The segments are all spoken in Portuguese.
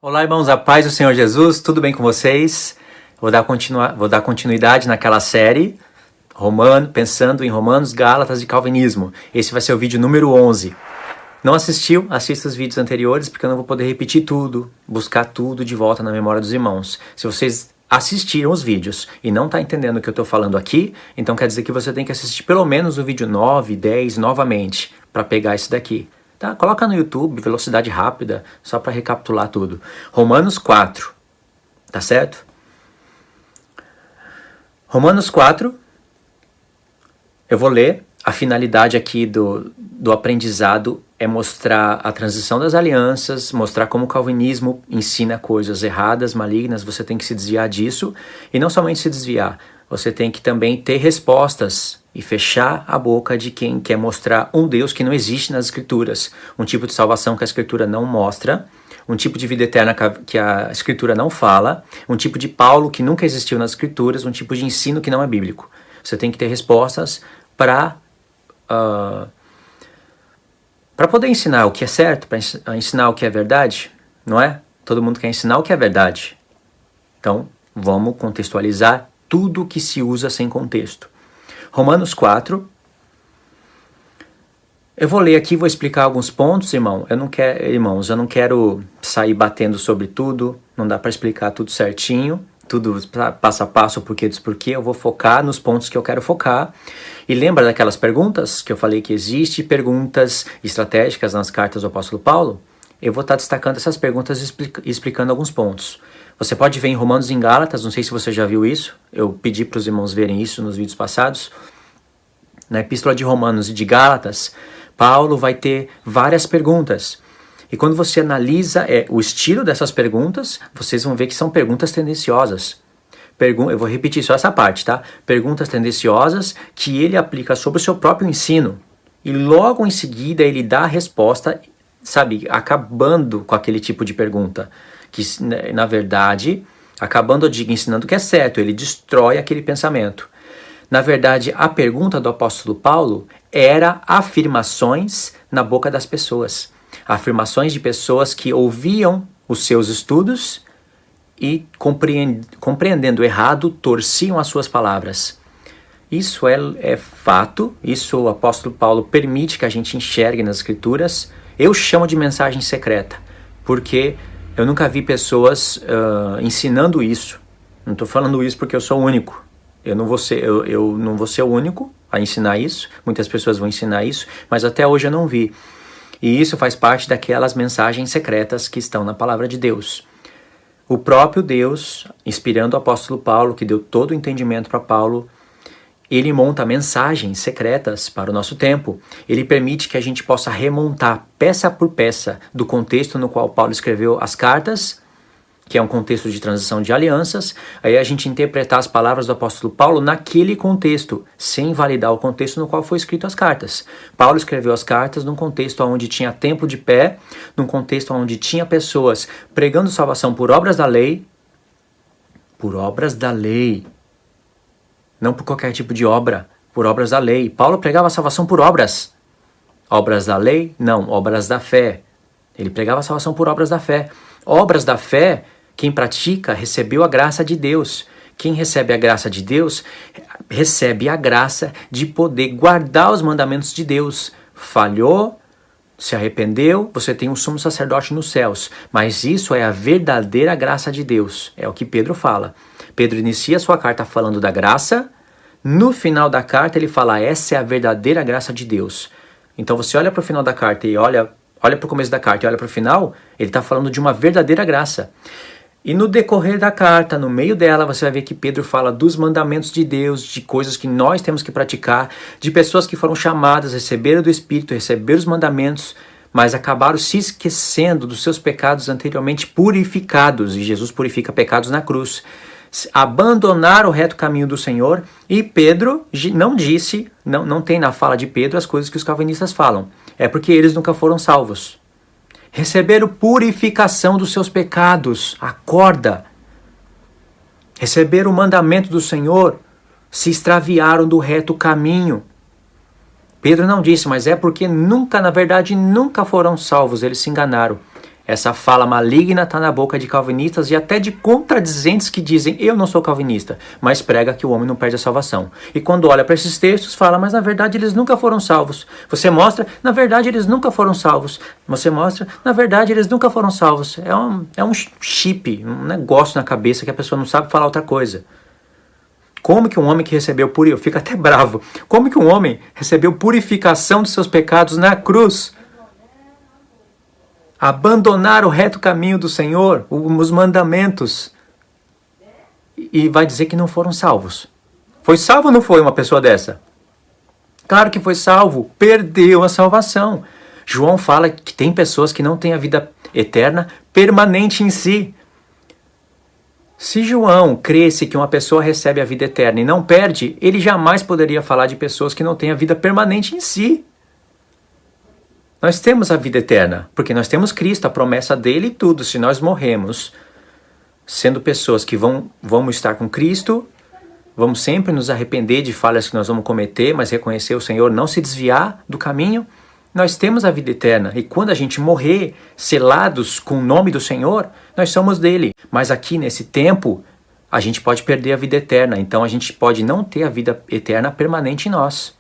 Olá, irmãos, a paz do Senhor Jesus, tudo bem com vocês? Vou dar continuidade naquela série, pensando em Romanos, Gálatas e Calvinismo. Esse vai ser o vídeo número 11. Não assistiu? Assista os vídeos anteriores, porque eu não vou poder repetir tudo, buscar tudo de volta na memória dos irmãos. Se vocês assistiram os vídeos e não está entendendo o que eu estou falando aqui, então quer dizer que você tem que assistir pelo menos o vídeo 9, 10 novamente, para pegar isso daqui. Tá? Coloca no YouTube, velocidade rápida, só para recapitular tudo. Romanos 4, tá certo? Romanos 4, eu vou ler. A finalidade aqui do aprendizado é mostrar a transição das alianças, mostrar como o calvinismo ensina coisas erradas, malignas. Você tem que se desviar disso, e não somente se desviar, você tem que também ter respostas e fechar a boca de quem quer mostrar um Deus que não existe nas Escrituras, um tipo de salvação que a Escritura não mostra, um tipo de vida eterna que a Escritura não fala, um tipo de Paulo que nunca existiu nas Escrituras, um tipo de ensino que não é bíblico. Você tem que ter respostas para poder ensinar o que é certo, para ensinar o que é verdade, não é? Todo mundo quer ensinar o que é verdade. Então, vamos contextualizar tudo que se usa sem contexto. Romanos 4. Eu vou ler aqui, vou explicar alguns pontos, irmãos. Eu não quero sair batendo sobre tudo. Não dá para explicar tudo certinho, tudo passo a passo, porquê dos porquê. Eu vou focar nos pontos que eu quero focar. E lembra daquelas perguntas que eu falei que existe, perguntas estratégicas nas cartas do apóstolo Paulo? Eu vou estar destacando essas perguntas e explicando alguns pontos. Você pode ver em Romanos e em Gálatas, não sei se você já viu isso, eu pedi para os irmãos verem isso nos vídeos passados. Na epístola de Romanos e de Gálatas, Paulo vai ter várias perguntas. E quando você analisa o estilo dessas perguntas, vocês vão ver que são perguntas tendenciosas. Eu vou repetir só essa parte, tá? Perguntas tendenciosas que ele aplica sobre o seu próprio ensino. E logo em seguida ele dá a resposta, sabe, acabando com aquele tipo de pergunta. Que, na verdade, acabando, eu digo, ensinando o que é certo, ele destrói aquele pensamento. Na verdade, a pergunta do apóstolo Paulo era afirmações na boca das pessoas. Afirmações de pessoas que ouviam os seus estudos e, compreendendo errado, torciam as suas palavras. Isso é fato, isso o apóstolo Paulo permite que a gente enxergue nas Escrituras. Eu chamo de mensagem secreta, porque eu nunca vi pessoas ensinando isso. Não estou falando isso porque eu sou o único. Eu não vou ser o único a ensinar isso. Muitas pessoas vão ensinar isso, mas até hoje eu não vi. E isso faz parte daquelas mensagens secretas que estão na palavra de Deus. O próprio Deus, inspirando o apóstolo Paulo, que deu todo o entendimento para Paulo, ele monta mensagens secretas para o nosso tempo. Ele permite que a gente possa remontar peça por peça do contexto no qual Paulo escreveu as cartas, que é um contexto de transição de alianças, aí a gente interpretar as palavras do apóstolo Paulo naquele contexto, sem invalidar o contexto no qual foi escrito as cartas. Paulo escreveu as cartas num contexto onde tinha templo de pé, num contexto onde tinha pessoas pregando salvação por obras da lei, não por qualquer tipo de obra, por obras da lei. Paulo pregava a salvação por obras. Obras da lei? Não, obras da fé. Ele pregava a salvação por obras da fé. Obras da fé, quem pratica, recebeu a graça de Deus. Quem recebe a graça de Deus, recebe a graça de poder guardar os mandamentos de Deus. Falhou, se arrependeu, você tem um sumo sacerdote nos céus. Mas isso é a verdadeira graça de Deus. É o que Pedro fala. Pedro inicia sua carta falando da graça. No final da carta ele fala, essa é a verdadeira graça de Deus. Então você olha para o final da carta e olha para o começo da carta e olha para o final, ele está falando de uma verdadeira graça. E no decorrer da carta, no meio dela, você vai ver que Pedro fala dos mandamentos de Deus, de coisas que nós temos que praticar, de pessoas que foram chamadas, receberam do Espírito, receberam os mandamentos, mas acabaram se esquecendo dos seus pecados anteriormente purificados, e Jesus purifica pecados na cruz. Abandonaram o reto caminho do Senhor, e Pedro não tem na fala de Pedro as coisas que os calvinistas falam. É porque eles nunca foram salvos. Receberam purificação dos seus pecados. Acorda. Receberam o mandamento do Senhor. Se extraviaram do reto caminho. Pedro não disse, mas é porque nunca foram salvos. Eles se enganaram. Essa fala maligna está na boca de calvinistas e até de contradizentes que dizem, eu não sou calvinista, mas prega que o homem não perde a salvação. E quando olha para esses textos, fala, mas na verdade eles nunca foram salvos. Você mostra, na verdade eles nunca foram salvos. Você mostra, na verdade eles nunca foram salvos. É um chip, um negócio na cabeça que a pessoa não sabe falar outra coisa. Como que um homem que recebeu eu fico até bravo. Como que um homem recebeu purificação dos seus pecados na cruz? Abandonar o reto caminho do Senhor, os mandamentos, e vai dizer que não foram salvos. Foi salvo ou não foi uma pessoa dessa? Claro que foi salvo, perdeu a salvação. João fala que tem pessoas que não têm a vida eterna permanente em si. Se João cresce que uma pessoa recebe a vida eterna e não perde, ele jamais poderia falar de pessoas que não têm a vida permanente em si. Nós temos a vida eterna, porque nós temos Cristo, a promessa dele e tudo. Se nós morremos sendo pessoas que vamos estar com Cristo, vamos sempre nos arrepender de falhas que nós vamos cometer, mas reconhecer o Senhor, não se desviar do caminho, nós temos a vida eterna. E quando a gente morrer, selados com o nome do Senhor, nós somos dele. Mas aqui nesse tempo, a gente pode perder a vida eterna. Então a gente pode não ter a vida eterna permanente em nós.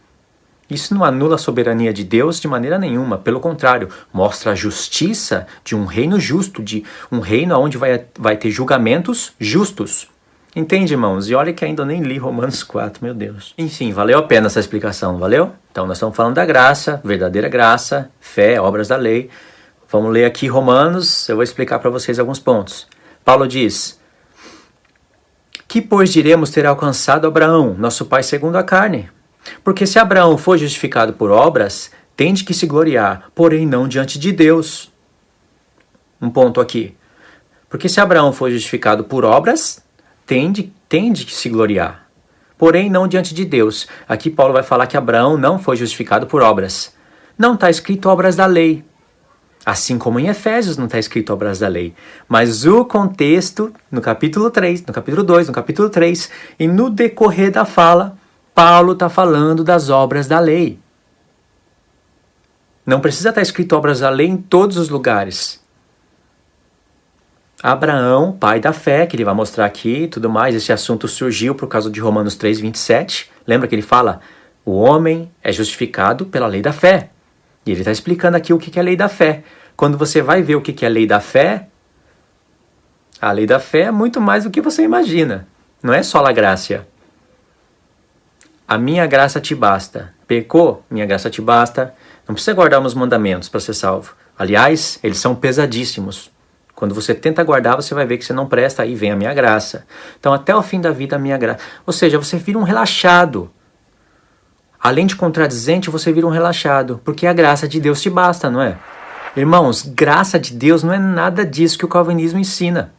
Isso não anula a soberania de Deus de maneira nenhuma. Pelo contrário, mostra a justiça de um reino justo, de um reino onde vai ter julgamentos justos. Entende, irmãos? E olha que ainda nem li Romanos 4, meu Deus. Enfim, valeu a pena essa explicação, valeu? Então nós estamos falando da graça, verdadeira graça, fé, obras da lei. Vamos ler aqui Romanos, eu vou explicar para vocês alguns pontos. Paulo diz, que pois diremos ter alcançado Abraão, nosso pai segundo a carne? Porque se Abraão foi justificado por obras, tem de que se gloriar, porém não diante de Deus. Um ponto aqui. Porque se Abraão foi justificado por obras, tem de que se gloriar, porém não diante de Deus. Aqui Paulo vai falar que Abraão não foi justificado por obras. Não está escrito obras da lei. Assim como em Efésios não está escrito obras da lei. Mas o contexto, no capítulo 3, no capítulo 2, no capítulo 3, e no decorrer da fala, Paulo está falando das obras da lei. Não precisa estar escrito obras da lei em todos os lugares. Abraão, pai da fé, que ele vai mostrar aqui e tudo mais, esse assunto surgiu por causa de Romanos 3, 27. Lembra que ele fala, o homem é justificado pela lei da fé. E ele está explicando aqui o que é a lei da fé. Quando você vai ver o que é a lei da fé, a lei da fé é muito mais do que você imagina. Não é só a graça. A minha graça te basta. Pecou? Minha graça te basta. Não precisa guardar os mandamentos para ser salvo. Aliás, eles são pesadíssimos. Quando você tenta guardar, você vai ver que você não presta, aí vem a minha graça. Então, até o fim da vida, a minha graça. Ou seja, você vira um relaxado. Além de contradizente, você vira um relaxado. Porque a graça de Deus te basta, não é? Irmãos, graça de Deus não é nada disso que o calvinismo ensina.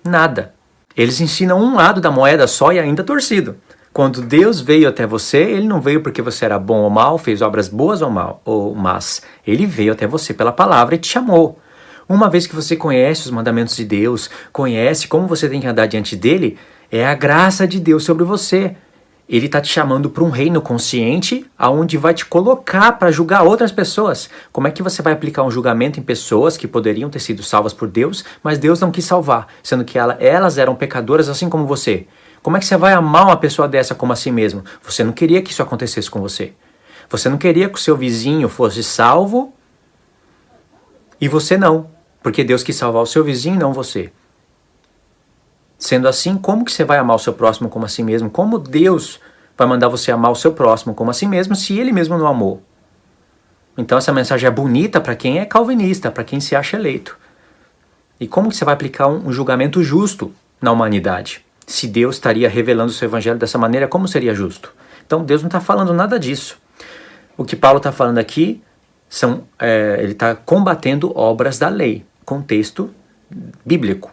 Nada. Eles ensinam um lado da moeda só e ainda torcido. Quando Deus veio até você, Ele não veio porque você era bom ou mal, fez obras boas ou más. Ele veio até você pela palavra e te chamou. Uma vez que você conhece os mandamentos de Deus, conhece como você tem que andar diante dele, é a graça de Deus sobre você. Ele está te chamando para um reino consciente, aonde vai te colocar para julgar outras pessoas. Como é que você vai aplicar um julgamento em pessoas que poderiam ter sido salvas por Deus, mas Deus não quis salvar, sendo que elas eram pecadoras assim como você? Como é que você vai amar uma pessoa dessa como a si mesmo? Você não queria que isso acontecesse com você. Você não queria que o seu vizinho fosse salvo e você não. Porque Deus quis salvar o seu vizinho e não você. Sendo assim, como que você vai amar o seu próximo como a si mesmo? Como Deus vai mandar você amar o seu próximo como a si mesmo se Ele mesmo não amou? Então essa mensagem é bonita para quem é calvinista, para quem se acha eleito. E como que você vai aplicar um julgamento justo na humanidade? Se Deus estaria revelando o seu evangelho dessa maneira, como seria justo? Então Deus não está falando nada disso. O que Paulo está falando aqui, ele está combatendo obras da lei, contexto bíblico.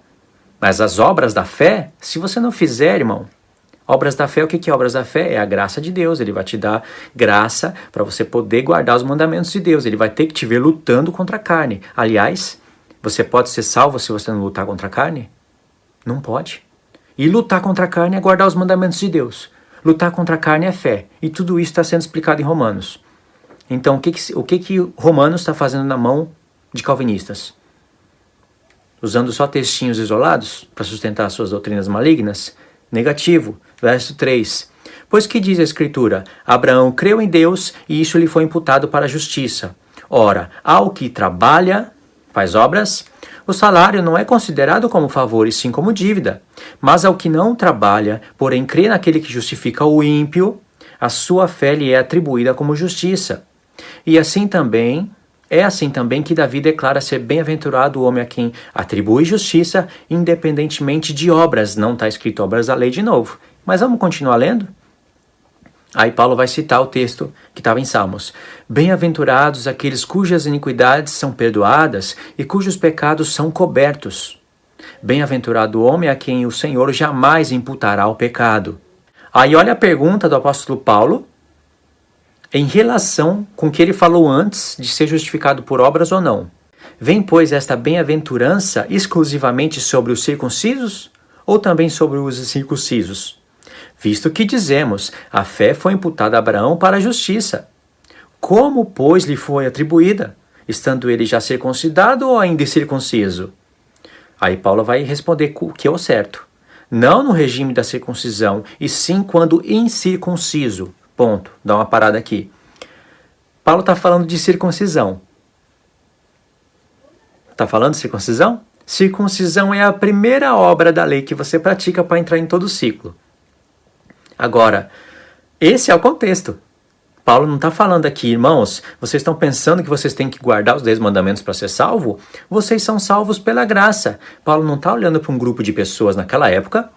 Mas as obras da fé, se você não fizer, irmão, obras da fé, o que é obras da fé? É a graça de Deus. Ele vai te dar graça para você poder guardar os mandamentos de Deus. Ele vai ter que te ver lutando contra a carne. Aliás, você pode ser salvo se você não lutar contra a carne? Não pode. E lutar contra a carne é guardar os mandamentos de Deus. Lutar contra a carne é fé. E tudo isso está sendo explicado em Romanos. Então, o que Romanos está fazendo na mão de calvinistas? usando só textinhos isolados para sustentar suas doutrinas malignas? Negativo. Verso 3. Pois que diz a Escritura? Abraão creu em Deus e isso lhe foi imputado para a justiça. Ora, ao que trabalha, faz obras, o salário não é considerado como favor e sim como dívida. Mas ao que não trabalha, porém crê naquele que justifica o ímpio, a sua fé lhe é atribuída como justiça. E assim também que Davi declara ser bem-aventurado o homem a quem atribui justiça, independentemente de obras. Não está escrito obras da lei de novo. Mas vamos continuar lendo? Aí Paulo vai citar o texto que estava em Salmos. Bem-aventurados aqueles cujas iniquidades são perdoadas e cujos pecados são cobertos. Bem-aventurado o homem a quem o Senhor jamais imputará o pecado. Aí olha a pergunta do apóstolo Paulo em relação com o que ele falou antes de ser justificado por obras ou não. Vem, pois, esta bem-aventurança exclusivamente sobre os circuncisos ou também sobre os incircuncisos? Visto que dizemos, a fé foi imputada a Abraão para a justiça. Como, pois, lhe foi atribuída? Estando ele já circuncidado ou ainda incircunciso? Aí Paulo vai responder o que é o certo. Não no regime da circuncisão, e sim quando incircunciso. Ponto. Dá uma parada aqui. Paulo está falando de circuncisão. Está falando de circuncisão? Circuncisão é a primeira obra da lei que você pratica para entrar em todo o ciclo. Agora, esse é o contexto. Paulo não está falando aqui, irmãos, vocês estão pensando que vocês têm que guardar os 10 mandamentos para ser salvo? Vocês são salvos pela graça. Paulo não está olhando para um grupo de pessoas naquela época,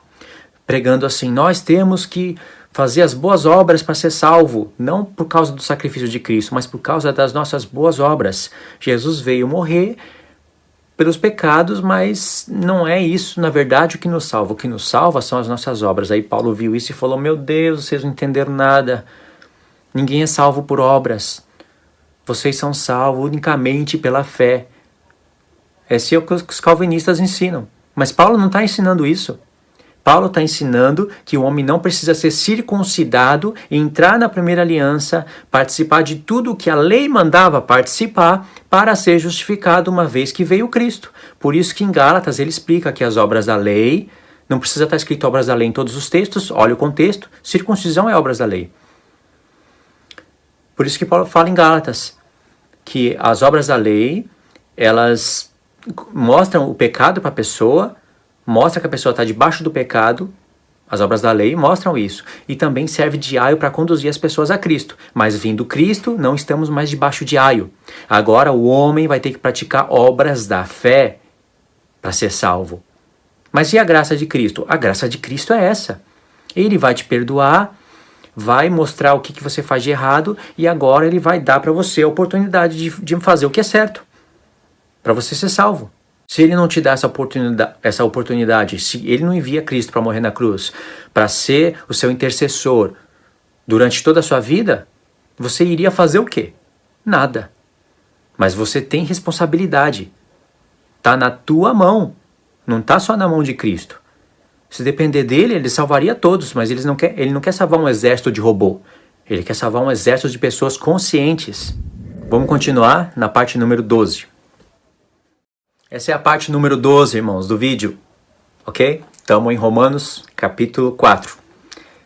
pregando assim, nós temos que fazer as boas obras para ser salvo, não por causa do sacrifício de Cristo, mas por causa das nossas boas obras. Jesus veio morrer pelos pecados, mas não é isso, na verdade, o que nos salva. O que nos salva são as nossas obras. Aí Paulo viu isso e falou, meu Deus, vocês não entenderam nada. Ninguém é salvo por obras. Vocês são salvos unicamente pela fé. Esse é o que os calvinistas ensinam. Mas Paulo não está ensinando isso. Paulo está ensinando que o homem não precisa ser circuncidado, entrar na primeira aliança, participar de tudo o que a lei mandava participar para ser justificado uma vez que veio Cristo. Por isso que em Gálatas ele explica que as obras da lei, não precisa estar escrito obras da lei em todos os textos, olha o contexto, circuncisão é obras da lei. Por isso que Paulo fala em Gálatas que as obras da lei, elas mostram o pecado para a pessoa, mostra que a pessoa está debaixo do pecado, as obras da lei mostram isso, e também serve de aio para conduzir as pessoas a Cristo. Mas vindo Cristo, não estamos mais debaixo de aio. Agora o homem vai ter que praticar obras da fé para ser salvo. Mas e a graça de Cristo? A graça de Cristo é essa. Ele vai te perdoar, vai mostrar o que você faz de errado, e agora ele vai dar para você a oportunidade de fazer o que é certo, para você ser salvo. Se ele não te dá essa oportunidade, se ele não envia Cristo para morrer na cruz, para ser o seu intercessor durante toda a sua vida, você iria fazer o quê? Nada. Mas você tem responsabilidade. Está na tua mão. Não está só na mão de Cristo. Se depender dele, ele salvaria todos, mas ele não quer salvar um exército de robô. Ele quer salvar um exército de pessoas conscientes. Vamos continuar na parte número 12. Essa é a parte número 12, irmãos, do vídeo, ok? Estamos em Romanos, capítulo 4.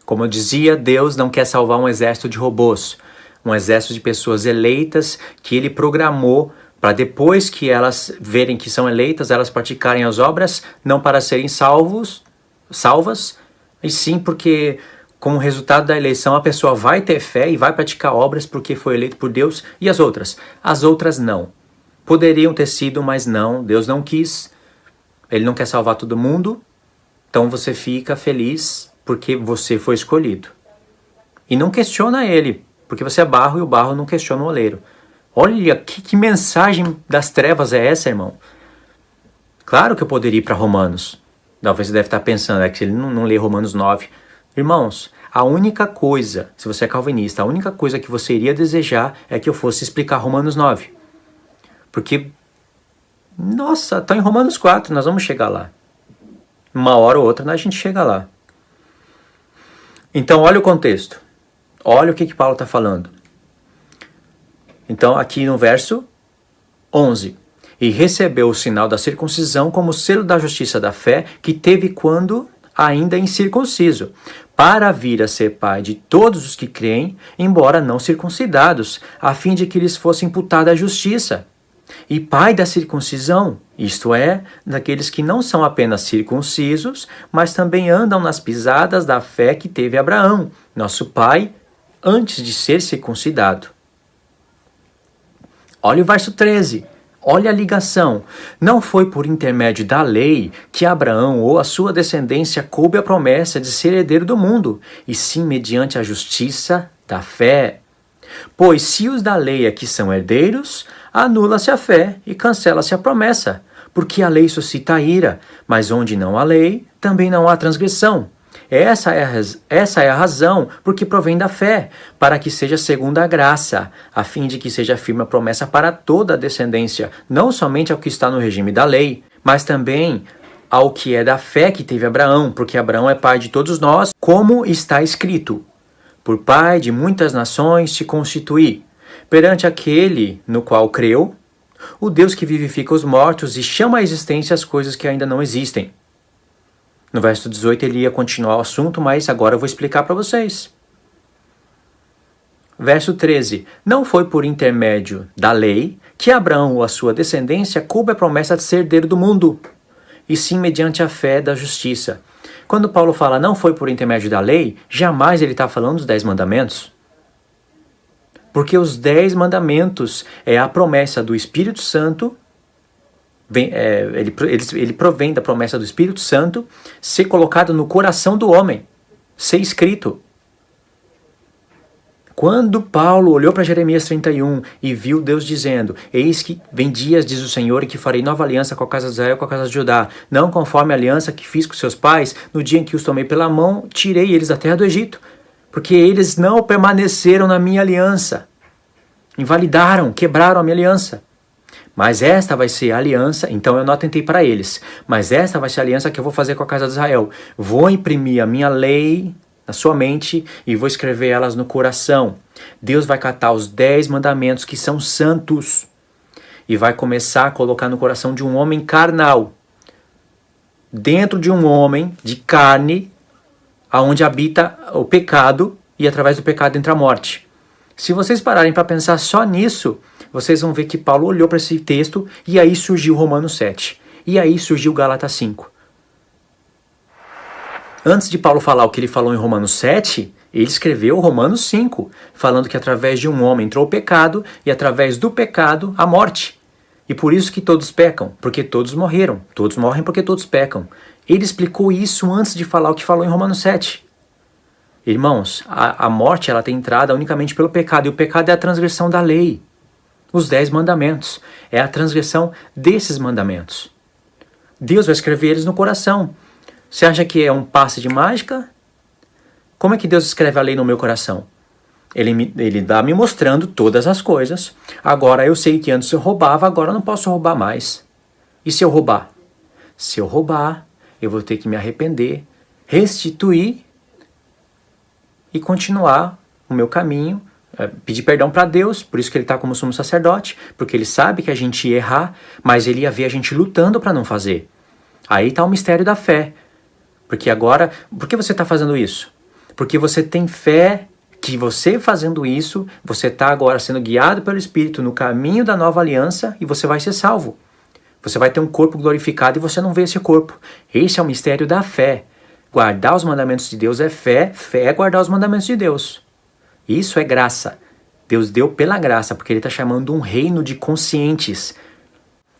Como eu dizia, Deus não quer salvar um exército de robôs, um exército de pessoas eleitas que Ele programou para depois que elas verem que são eleitas, elas praticarem as obras, não para serem salvas, e sim porque, como resultado da eleição, a pessoa vai ter fé e vai praticar obras porque foi eleito por Deus, e as outras? As outras não. Poderiam ter sido, mas não, Deus não quis, Ele não quer salvar todo mundo, então você fica feliz porque você foi escolhido. E não questiona Ele, porque você é barro e o barro não questiona o oleiro. Olha, que mensagem das trevas é essa, irmão? Claro que eu poderia ir para Romanos. Talvez você deve estar pensando, é que ele não lê Romanos 9. Irmãos, a única coisa, se você é calvinista, a única coisa que você iria desejar é que eu fosse explicar Romanos 9. Porque, nossa, está em Romanos 4, nós vamos chegar lá. Uma hora ou outra a gente chega lá. Então, olha o contexto. Olha o que Paulo está falando. Então, aqui no verso 11. e recebeu o sinal da circuncisão como selo da justiça da fé que teve quando ainda incircunciso, para vir a ser pai de todos os que creem, embora não circuncidados, a fim de que lhes fosse imputada a justiça. E pai da circuncisão, isto é, daqueles que não são apenas circuncisos, mas também andam nas pisadas da fé que teve Abraão, nosso pai, antes de ser circuncidado. Olha o verso 13. Olha a ligação. Não foi por intermédio da lei que Abraão ou a sua descendência coube a promessa de ser herdeiro do mundo, e sim mediante a justiça da fé. Pois se os da lei é que são herdeiros, anula-se a fé e cancela-se a promessa, porque a lei suscita a ira, mas onde não há lei, também não há transgressão. Essa é a razão porque provém da fé, para que seja segundo a graça, a fim de que seja firme a promessa para toda a descendência, não somente ao que está no regime da lei, mas também ao que é da fé que teve Abraão, porque Abraão é pai de todos nós, como está escrito: por pai de muitas nações te constituí, perante aquele no qual creu, o Deus que vivifica os mortos e chama à existência as coisas que ainda não existem. No verso 18 ele ia continuar o assunto, mas agora eu vou explicar para vocês. Verso 13. Não foi por intermédio da lei que Abraão ou a sua descendência coube a promessa de ser herdeiro do mundo, e sim mediante a fé da justiça. Quando Paulo fala não foi por intermédio da lei, jamais ele está falando dos 10 mandamentos. Porque os 10 mandamentos é a promessa do Espírito Santo. Ele provém da promessa do Espírito Santo ser colocado no coração do homem, ser escrito. Quando Paulo olhou para Jeremias 31 e viu Deus dizendo: eis que vem dias, diz o Senhor, e que farei nova aliança com a casa de Israel e com a casa de Judá, não conforme a aliança que fiz com seus pais, no dia em que os tomei pela mão, tirei eles da terra do Egito, porque eles não permaneceram na minha aliança, invalidaram, quebraram a minha aliança. Mas esta vai ser a aliança, então eu não atentei para eles, mas esta vai ser a aliança que eu vou fazer com a casa de Israel. Vou imprimir a minha lei na sua mente e vou escrever elas no coração. Deus vai catar os 10 mandamentos que são santos e vai começar a colocar no coração de um homem carnal, dentro de um homem de carne, aonde habita o pecado e através do pecado entra a morte. Se vocês pararem para pensar só nisso, vocês vão ver que Paulo olhou para esse texto e aí surgiu Romanos 7. E aí surgiu Gálatas 5. Antes de Paulo falar o que ele falou em Romanos 7, ele escreveu Romanos 5, falando que através de um homem entrou o pecado e através do pecado a morte. E por isso que todos pecam, porque todos morreram. Todos morrem porque todos pecam. Ele explicou isso antes de falar o que falou em Romanos 7. Irmãos, a morte ela tem entrada unicamente pelo pecado, e o pecado é a transgressão da lei. Os 10 mandamentos é a transgressão desses mandamentos. Deus vai escrever eles no coração. Você acha que é um passe de mágica? Como é que Deus escreve a lei no meu coração? Ele dá me mostrando todas as coisas. Agora eu sei que antes eu roubava, agora eu não posso roubar mais. E se eu roubar? Se eu roubar, eu vou ter que me arrepender, restituir e continuar o meu caminho, pedir perdão para Deus, por isso que ele está como sumo sacerdote, porque ele sabe que a gente ia errar, mas ele ia ver a gente lutando para não fazer. Aí está o mistério da fé. Porque agora, por que você está fazendo isso? Porque você tem fé que você fazendo isso, você está agora sendo guiado pelo Espírito no caminho da nova aliança e você vai ser salvo. Você vai ter um corpo glorificado e você não vê esse corpo. Esse é o mistério da fé. Guardar os mandamentos de Deus é fé, fé é guardar os mandamentos de Deus. Isso é graça. Deus deu pela graça, porque ele está chamando um reino de conscientes.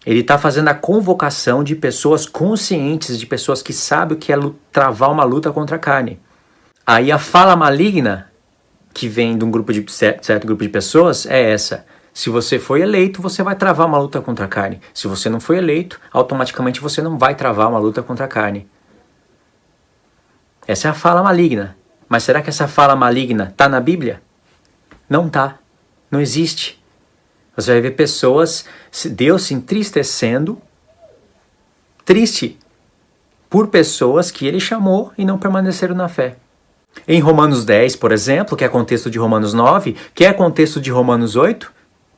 Ele está fazendo a convocação de pessoas conscientes, de pessoas que sabem o que é travar uma luta contra a carne. Aí a fala maligna, que vem de um certo grupo de pessoas, é essa. Se você foi eleito, você vai travar uma luta contra a carne. Se você não foi eleito, automaticamente você não vai travar uma luta contra a carne. Essa é a fala maligna. Mas será que essa fala maligna está na Bíblia? Não está. Não existe. Você vai ver pessoas, Deus se entristecendo, triste, por pessoas que ele chamou e não permaneceram na fé. Em Romanos 10, por exemplo, que é contexto de Romanos 9, que é contexto de Romanos 8,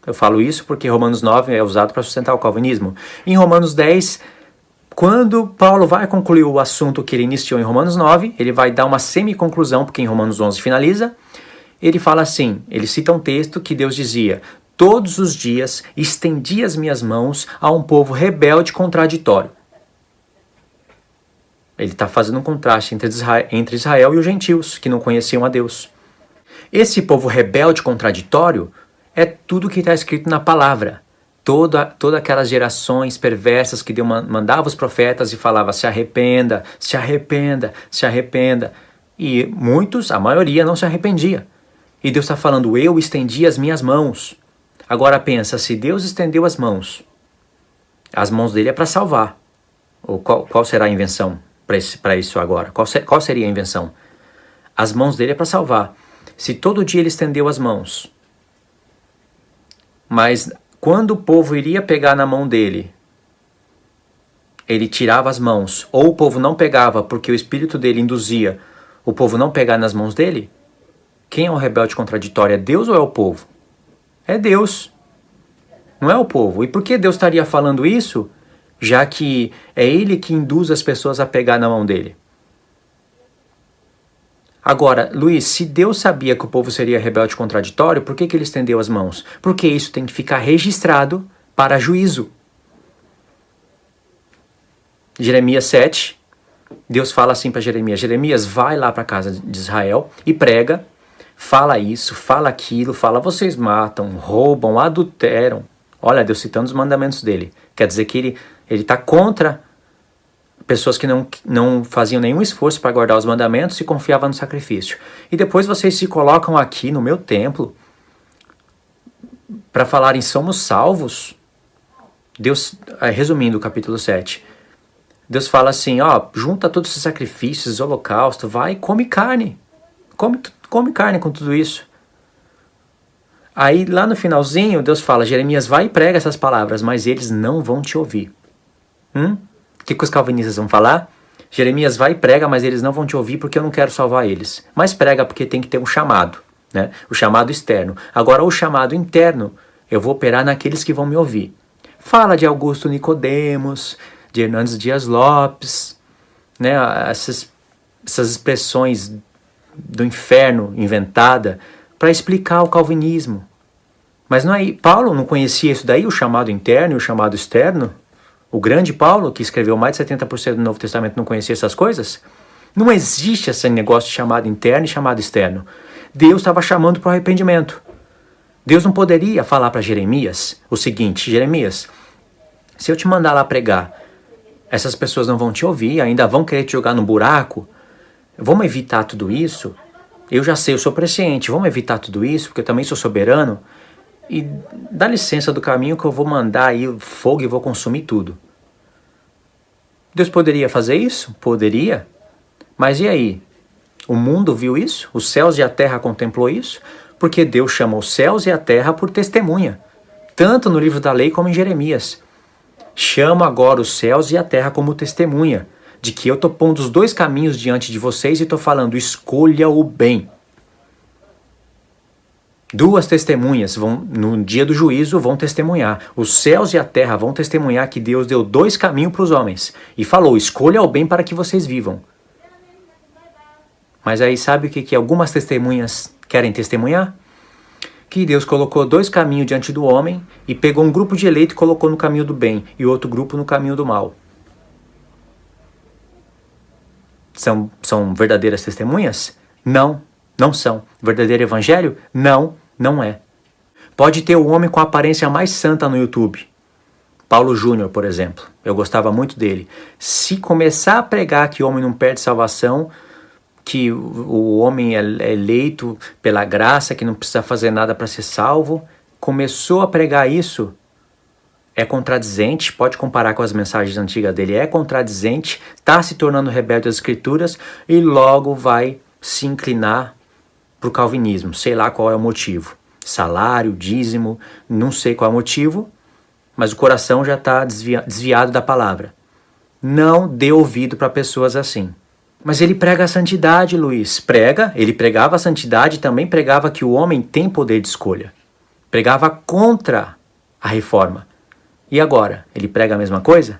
Eu falo isso porque Romanos 9 é usado para sustentar o calvinismo. Em Romanos 10, quando Paulo vai concluir o assunto que ele iniciou em Romanos 9, ele vai dar uma semi-conclusão, porque em Romanos 11 finaliza. Ele fala assim, ele cita um texto que Deus dizia: todos os dias estendi as minhas mãos a um povo rebelde e contraditório. Ele está fazendo um contraste entre Israel e os gentios, que não conheciam a Deus. Esse povo rebelde e contraditório é tudo que está escrito na palavra. Todas aquelas gerações perversas que Deus mandava os profetas e falava: se arrependa, se arrependa, se arrependa. E muitos, a maioria, não se arrependia. E Deus está falando: eu estendi as minhas mãos. Agora pensa, se Deus estendeu as mãos dele é para salvar. Ou qual será a invenção para isso agora? Qual seria a invenção? As mãos dele é para salvar. Se todo dia ele estendeu as mãos, mas quando o povo iria pegar na mão dele, ele tirava as mãos, ou o povo não pegava porque o espírito dele induzia o povo não pegar nas mãos dele, quem é o rebelde contraditório? É Deus ou é o povo? É Deus, não é o povo. E por que Deus estaria falando isso, já que é ele que induz as pessoas a pegar na mão dele? Agora, Luiz, se Deus sabia que o povo seria rebelde e contraditório, por que ele estendeu as mãos? Porque isso tem que ficar registrado para juízo. Jeremias 7, Deus fala assim para Jeremias: Jeremias, vai lá para a casa de Israel e prega, fala isso, fala aquilo, fala: vocês matam, roubam, adulteram. Olha, Deus citando os mandamentos dele. Quer dizer que ele está contra pessoas que não faziam nenhum esforço para guardar os mandamentos e confiavam no sacrifício. E depois vocês se colocam aqui no meu templo para falarem: somos salvos. Deus, resumindo o capítulo 7, Deus fala assim: junta todos esses sacrifícios, holocausto, vai e come carne. Come carne com tudo isso. Aí lá no finalzinho Deus fala: Jeremias, vai e prega essas palavras, mas eles não vão te ouvir. O que os calvinistas vão falar? Jeremias, vai e prega, mas eles não vão te ouvir porque eu não quero salvar eles. Mas prega porque tem que ter um chamado, né? O chamado externo. Agora o chamado interno, eu vou operar naqueles que vão me ouvir. Fala de Augusto Nicodemos, de Hernandes Dias Lopes, né? Essas expressões do inferno inventada para explicar o calvinismo. Mas não é, Paulo não conhecia isso daí, o chamado interno e o chamado externo? O grande Paulo, que escreveu mais de 70% do Novo Testamento, não conhecia essas coisas? Não existe esse negócio de chamado interno e chamado externo. Deus estava chamando para o arrependimento. Deus não poderia falar para Jeremias o seguinte: Jeremias, se eu te mandar lá pregar, essas pessoas não vão te ouvir, ainda vão querer te jogar no buraco. Vamos evitar tudo isso? Eu já sei, eu sou presciente, vamos evitar tudo isso, porque eu também sou soberano. E dá licença do caminho que eu vou mandar aí o fogo e vou consumir tudo. Deus poderia fazer isso? Poderia. Mas e aí? O mundo viu isso? Os céus e a terra contemplou isso? Porque Deus chama os céus e a terra por testemunha. Tanto no livro da lei como em Jeremias. Chamo agora os céus e a terra como testemunha de que eu estou pondo os dois caminhos diante de vocês e estou falando: escolha o bem. Duas testemunhas no dia do juízo vão testemunhar. Os céus e a terra vão testemunhar que Deus deu dois caminhos para os homens. E falou: escolha o bem para que vocês vivam. Mas aí sabe o que algumas testemunhas querem testemunhar? Que Deus colocou dois caminhos diante do homem e pegou um grupo de eleito e colocou no caminho do bem e outro grupo no caminho do mal. São verdadeiras testemunhas? Não. Não são. Verdadeiro evangelho? Não, não é. Pode ter o homem com a aparência mais santa no YouTube. Paulo Júnior, por exemplo. Eu gostava muito dele. Se começar a pregar que o homem não perde salvação, que o homem é eleito pela graça, que não precisa fazer nada para ser salvo, começou a pregar isso, é contradizente, pode comparar com as mensagens antigas dele, é contradizente, está se tornando rebelde às escrituras e logo vai se inclinar para o calvinismo, sei lá qual é o motivo, salário, dízimo, não sei qual é o motivo, mas o coração já está desviado da palavra. Não dê ouvido para pessoas assim. Mas ele prega a santidade, Luiz. Ele pregava a santidade e também pregava que o homem tem poder de escolha. pregava contra a reforma. E agora? Ele prega a mesma coisa?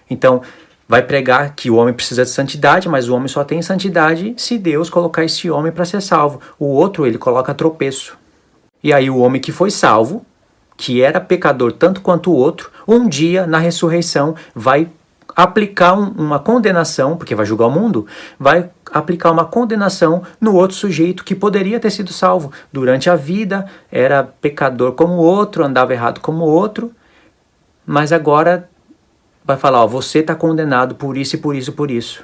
Então, vai pregar que o homem precisa de santidade, mas o homem só tem santidade se Deus colocar esse homem para ser salvo. O outro, ele coloca tropeço. E aí o homem que foi salvo, que era pecador tanto quanto o outro, um dia, na ressurreição, vai aplicar uma condenação, porque vai julgar o mundo, vai aplicar uma condenação no outro sujeito que poderia ter sido salvo. Durante a vida, era pecador como o outro, andava errado como o outro, mas agora vai falar, ó, você está condenado por isso e por isso e por isso.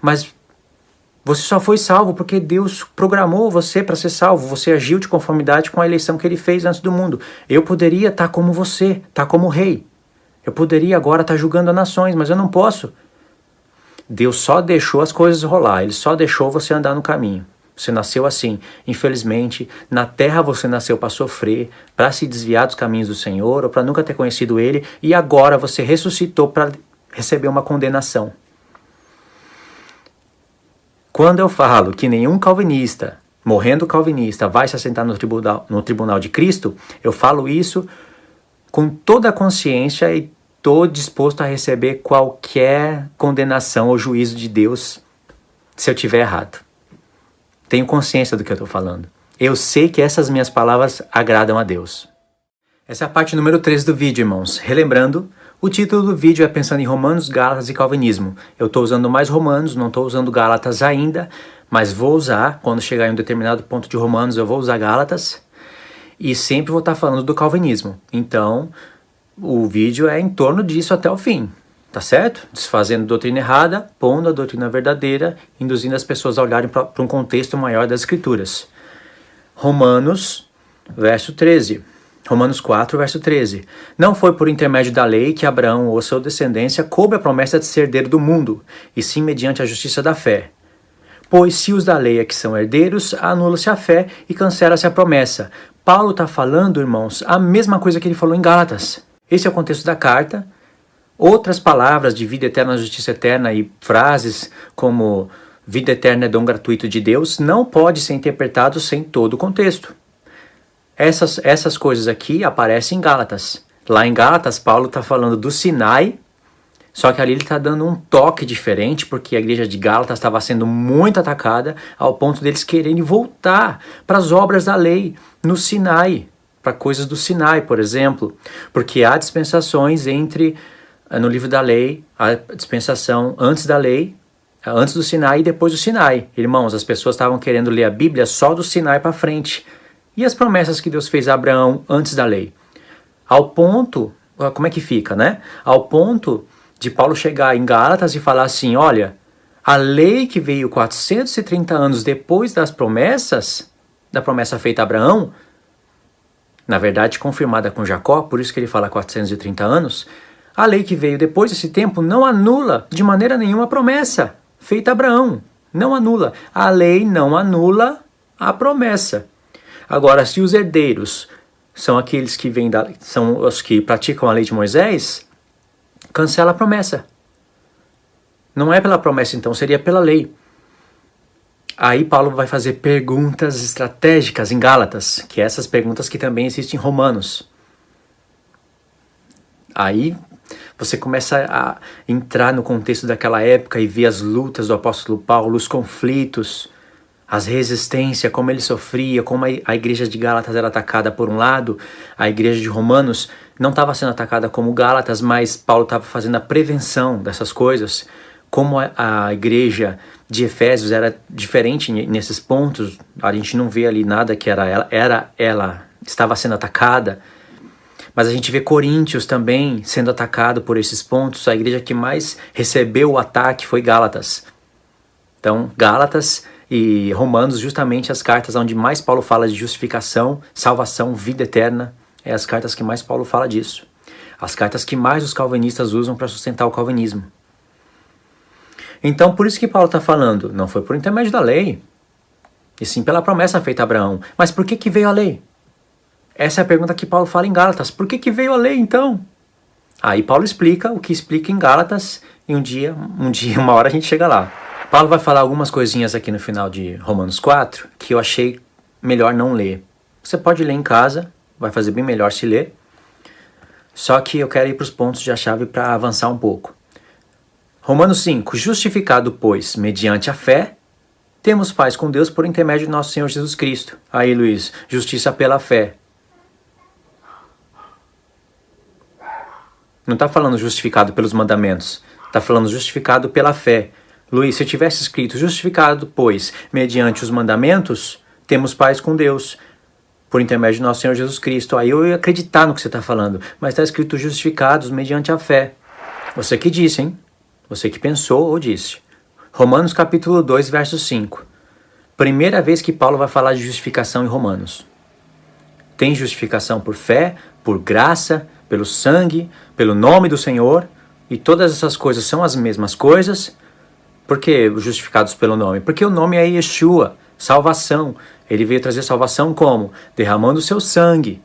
Mas você só foi salvo porque Deus programou você para ser salvo. Você agiu de conformidade com a eleição que ele fez antes do mundo. Eu poderia estar como você, estar como rei. Eu poderia agora estar julgando as nações, mas eu não posso. Deus só deixou as coisas rolar. Ele só deixou você andar no caminho. Você nasceu assim. Infelizmente, na terra você nasceu para sofrer, para se desviar dos caminhos do Senhor, ou para nunca ter conhecido Ele, e agora você ressuscitou para receber uma condenação. Quando eu falo que nenhum calvinista, morrendo calvinista, vai se assentar no tribunal de Cristo, eu falo isso com toda a consciência e estou disposto a receber qualquer condenação ou juízo de Deus se eu tiver errado. Tenho consciência do que eu estou falando. Eu sei que essas minhas palavras agradam a Deus. Essa é a parte número 3 do vídeo, irmãos. Relembrando, o título do vídeo é Pensando em Romanos, Gálatas e Calvinismo. Eu estou usando mais Romanos, não estou usando Gálatas ainda, mas vou usar, quando chegar em um determinado ponto de Romanos, eu vou usar Gálatas. E sempre vou estar falando do calvinismo. Então, o vídeo é em torno disso até o fim. Tá certo? Desfazendo doutrina errada, pondo a doutrina verdadeira, induzindo as pessoas a olharem para um contexto maior das Escrituras. Romanos, verso 13. Romanos 4, verso 13. Não foi por intermédio da lei que Abraão ou sua descendência coube a promessa de ser herdeiro do mundo, e sim mediante a justiça da fé. Pois se os da lei é que são herdeiros, anula-se a fé e cancela-se a promessa. Paulo está falando, irmãos, a mesma coisa que ele falou em Gálatas. Esse é o contexto da carta. Outras palavras de vida eterna, justiça eterna e frases como vida eterna é dom gratuito de Deus não pode ser interpretado sem todo o contexto. Essas coisas aqui aparecem em Gálatas. Lá em Gálatas, Paulo está falando do Sinai, só que ali ele está dando um toque diferente, porque a igreja de Gálatas estava sendo muito atacada, ao ponto deles quererem voltar para as obras da lei no Sinai, para coisas do Sinai, por exemplo, porque há dispensações no livro da lei, a dispensação antes da lei, antes do Sinai e depois do Sinai. Irmãos, as pessoas estavam querendo ler a Bíblia só do Sinai para frente. E as promessas que Deus fez a Abraão antes da lei? Ao ponto, como é que fica, né? Ao ponto de Paulo chegar em Gálatas e falar assim, olha, a lei que veio 430 anos depois das promessas, da promessa feita a Abraão, na verdade confirmada com Jacó, por isso que ele fala 430 anos, a lei que veio depois desse tempo não anula de maneira nenhuma a promessa feita a Abraão. Não anula. A lei não anula a promessa. Agora, se os herdeiros são aqueles que são os que praticam a lei de Moisés, cancela a promessa. Não é pela promessa, então, seria pela lei. Aí Paulo vai fazer perguntas estratégicas em Gálatas, que é essas perguntas que também existem em Romanos. Aí você começa a entrar no contexto daquela época e ver as lutas do apóstolo Paulo, os conflitos, as resistências, como ele sofria, como a igreja de Gálatas era atacada por um lado, a igreja de Romanos não estava sendo atacada como Gálatas, mas Paulo estava fazendo a prevenção dessas coisas, como a igreja de Efésios era diferente nesses pontos, a gente não vê ali nada que ela estava sendo atacada, mas a gente vê Coríntios também sendo atacado por esses pontos, a igreja que mais recebeu o ataque foi Gálatas. Então, Gálatas e Romanos, justamente as cartas onde mais Paulo fala de justificação, salvação, vida eterna, é as cartas que mais Paulo fala disso. As cartas que mais os calvinistas usam para sustentar o calvinismo. Então, por isso que Paulo está falando, não foi por intermédio da lei, e sim pela promessa feita a Abraão. Mas por que veio a lei? Essa é a pergunta que Paulo fala em Gálatas. Por que veio a lei, então? Aí Paulo explica o que explica em Gálatas, e uma hora a gente chega lá. Paulo vai falar algumas coisinhas aqui no final de Romanos 4 que eu achei melhor não ler. Você pode ler em casa, vai fazer bem melhor se ler. Só que eu quero ir para os pontos de chave para avançar um pouco. Romanos 5. Justificado, pois, mediante a fé, temos paz com Deus por intermédio de nosso Senhor Jesus Cristo. Aí, Luiz, justiça pela fé. Não está falando justificado pelos mandamentos. Está falando justificado pela fé. Luiz, se eu tivesse escrito justificado, pois, mediante os mandamentos, temos paz com Deus por intermédio de nosso Senhor Jesus Cristo. Aí eu ia acreditar no que você está falando. Mas está escrito justificados mediante a fé. Você que disse, hein? Você que pensou ou disse. Romanos capítulo 2, verso 5. Primeira vez que Paulo vai falar de justificação em Romanos. Tem justificação por fé, por graça, pelo sangue, pelo nome do Senhor. E todas essas coisas são as mesmas coisas. Por que justificados pelo nome? Porque o nome é Yeshua, salvação. Ele veio trazer salvação como? Derramando o seu sangue.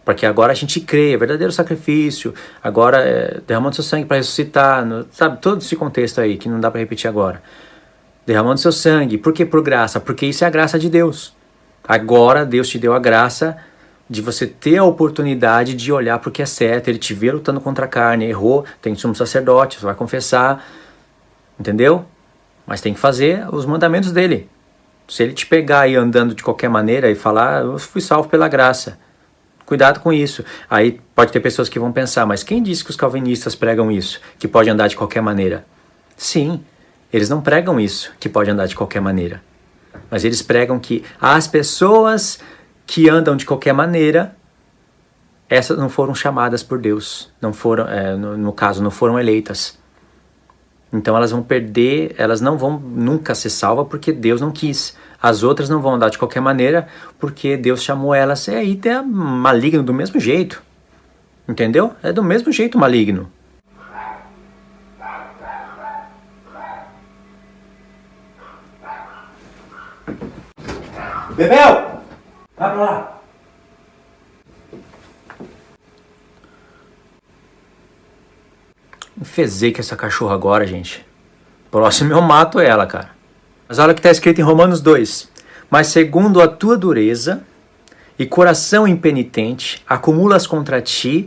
Porque agora a gente crê, é verdadeiro sacrifício. Agora, derramando seu sangue para ressuscitar. Sabe, todo esse contexto aí que não dá para repetir agora. Derramando seu sangue. Por que por graça? Porque isso é a graça de Deus. Agora Deus te deu a graça de você ter a oportunidade de olhar para o que é certo. Ele te vê lutando contra a carne, errou, tem sumo sacerdote, você vai confessar. Entendeu? Mas tem que fazer os mandamentos dele. Se ele te pegar aí andando de qualquer maneira e falar, eu fui salvo pela graça. Cuidado com isso. Aí pode ter pessoas que vão pensar, mas quem disse que os calvinistas pregam isso? Que pode andar de qualquer maneira? Sim, eles não pregam isso, que pode andar de qualquer maneira. Mas eles pregam que as pessoas que andam de qualquer maneira, essas não foram chamadas por Deus. Não foram, no caso, não foram eleitas. Então elas vão perder, elas não vão nunca ser salvas porque Deus não quis. As outras não vão andar de qualquer maneira porque Deus chamou elas. E aí é maligno do mesmo jeito. Entendeu? É do mesmo jeito maligno. Bebel! Vai pra lá! Enfezei com essa cachorra agora, gente. Próximo eu mato ela, cara. Mas olha o que está escrito em Romanos 2. Mas segundo a tua dureza e coração impenitente, acumulas contra ti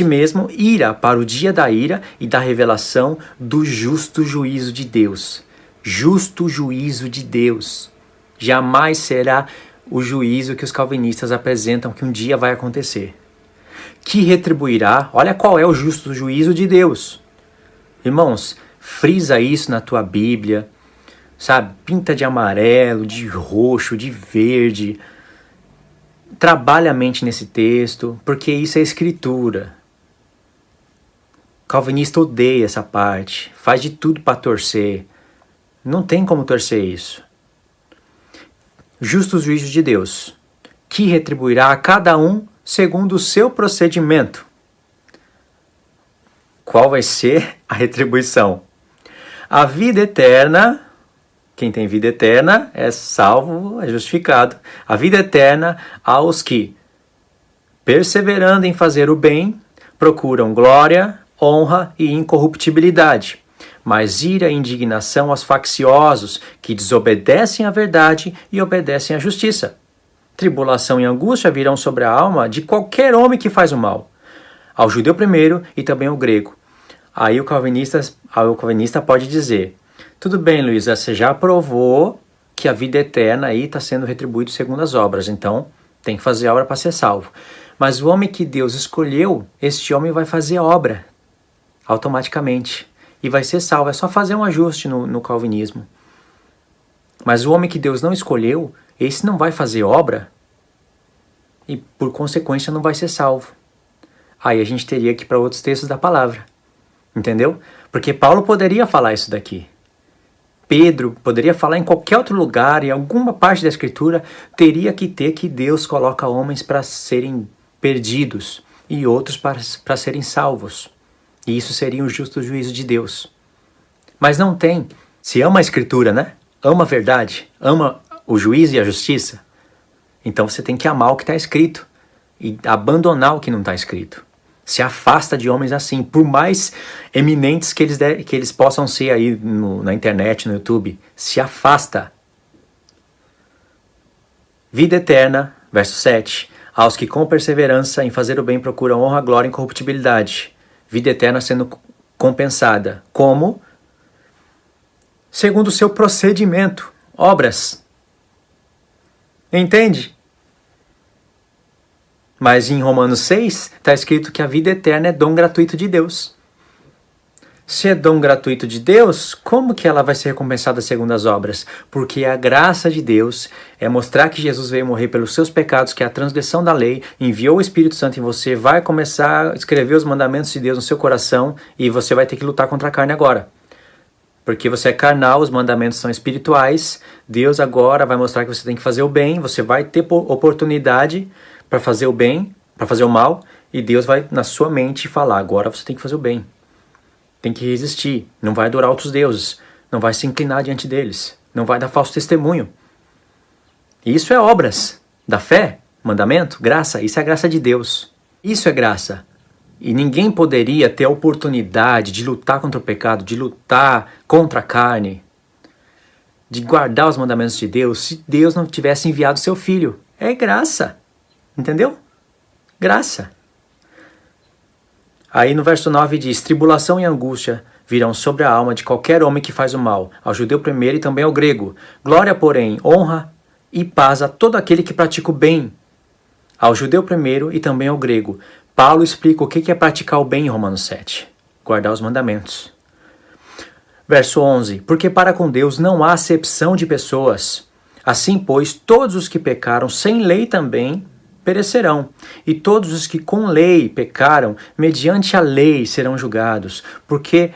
mesmo ira para o dia da ira e da revelação do justo juízo de Deus. Justo juízo de Deus. Jamais será o juízo que os calvinistas apresentam que um dia vai acontecer. Que retribuirá, olha qual é o justo juízo de Deus. Irmãos, frisa isso na tua Bíblia, sabe? Pinta de amarelo, de roxo, de verde. Trabalha a mente nesse texto, porque isso é escritura. O calvinista odeia essa parte, faz de tudo para torcer. Não tem como torcer isso. Justo juízo de Deus, que retribuirá a cada um segundo o seu procedimento. Qual vai ser a retribuição? A vida eterna, quem tem vida eterna é salvo, é justificado. A vida eterna aos que, perseverando em fazer o bem, procuram glória, honra e incorruptibilidade. Mas ira e indignação aos facciosos, que desobedecem à verdade e obedecem à justiça. Tribulação e angústia virão sobre a alma de qualquer homem que faz o mal. Ao judeu primeiro e também ao grego. Aí o calvinista pode dizer, tudo bem, Luísa, você já provou que a vida eterna aí está sendo retribuída segundo as obras, então tem que fazer obra para ser salvo. Mas o homem que Deus escolheu, este homem vai fazer obra automaticamente e vai ser salvo. É só fazer um ajuste no calvinismo. Mas o homem que Deus não escolheu, esse não vai fazer obra e, por consequência, não vai ser salvo. Aí a gente teria que ir para outros textos da palavra. Entendeu? Porque Paulo poderia falar isso daqui. Pedro poderia falar em qualquer outro lugar, em alguma parte da Escritura, teria que ter que Deus coloca homens para serem perdidos e outros para serem salvos. E isso seria um justo juízo de Deus. Mas não tem. Se ama a Escritura, né? Ama a verdade, ama o juízo e a justiça, então você tem que amar o que está escrito e abandonar o que não está escrito. Se afasta de homens assim, por mais eminentes que eles possam ser aí na internet, no YouTube. Se afasta. Vida eterna, verso 7, aos que com perseverança em fazer o bem procuram honra, glória e incorruptibilidade. Vida eterna sendo compensada. Como? Segundo o seu procedimento, obras. Entende? Mas em Romanos 6 está escrito que a vida eterna é dom gratuito de Deus. Se é dom gratuito de Deus, como que ela vai ser recompensada segundo as obras? Porque a graça de Deus é mostrar que Jesus veio morrer pelos seus pecados, que é a transgressão da lei, enviou o Espírito Santo em você, vai começar a escrever os mandamentos de Deus no seu coração e você vai ter que lutar contra a carne agora. Porque você é carnal, os mandamentos são espirituais, Deus agora vai mostrar que você tem que fazer o bem, você vai ter oportunidade para fazer o bem, para fazer o mal, e Deus vai na sua mente falar, agora você tem que fazer o bem. Tem que resistir, não vai adorar outros deuses, não vai se inclinar diante deles, não vai dar falso testemunho. Isso é obras da fé, mandamento, graça, isso é a graça de Deus. Isso é graça. E ninguém poderia ter a oportunidade de lutar contra o pecado, de lutar contra a carne, de guardar os mandamentos de Deus, se Deus não tivesse enviado seu Filho. É graça. Entendeu? Graça. Aí no verso 9 diz, tribulação e angústia virão sobre a alma de qualquer homem que faz o mal, ao judeu primeiro e também ao grego. Glória, porém, honra e paz a todo aquele que pratica o bem, ao judeu primeiro e também ao grego. Paulo explica o que é praticar o bem em Romanos 7. Guardar os mandamentos. Verso 11. Porque para com Deus não há acepção de pessoas. Assim, pois, todos os que pecaram sem lei também perecerão. E todos os que com lei pecaram, mediante a lei serão julgados. Porque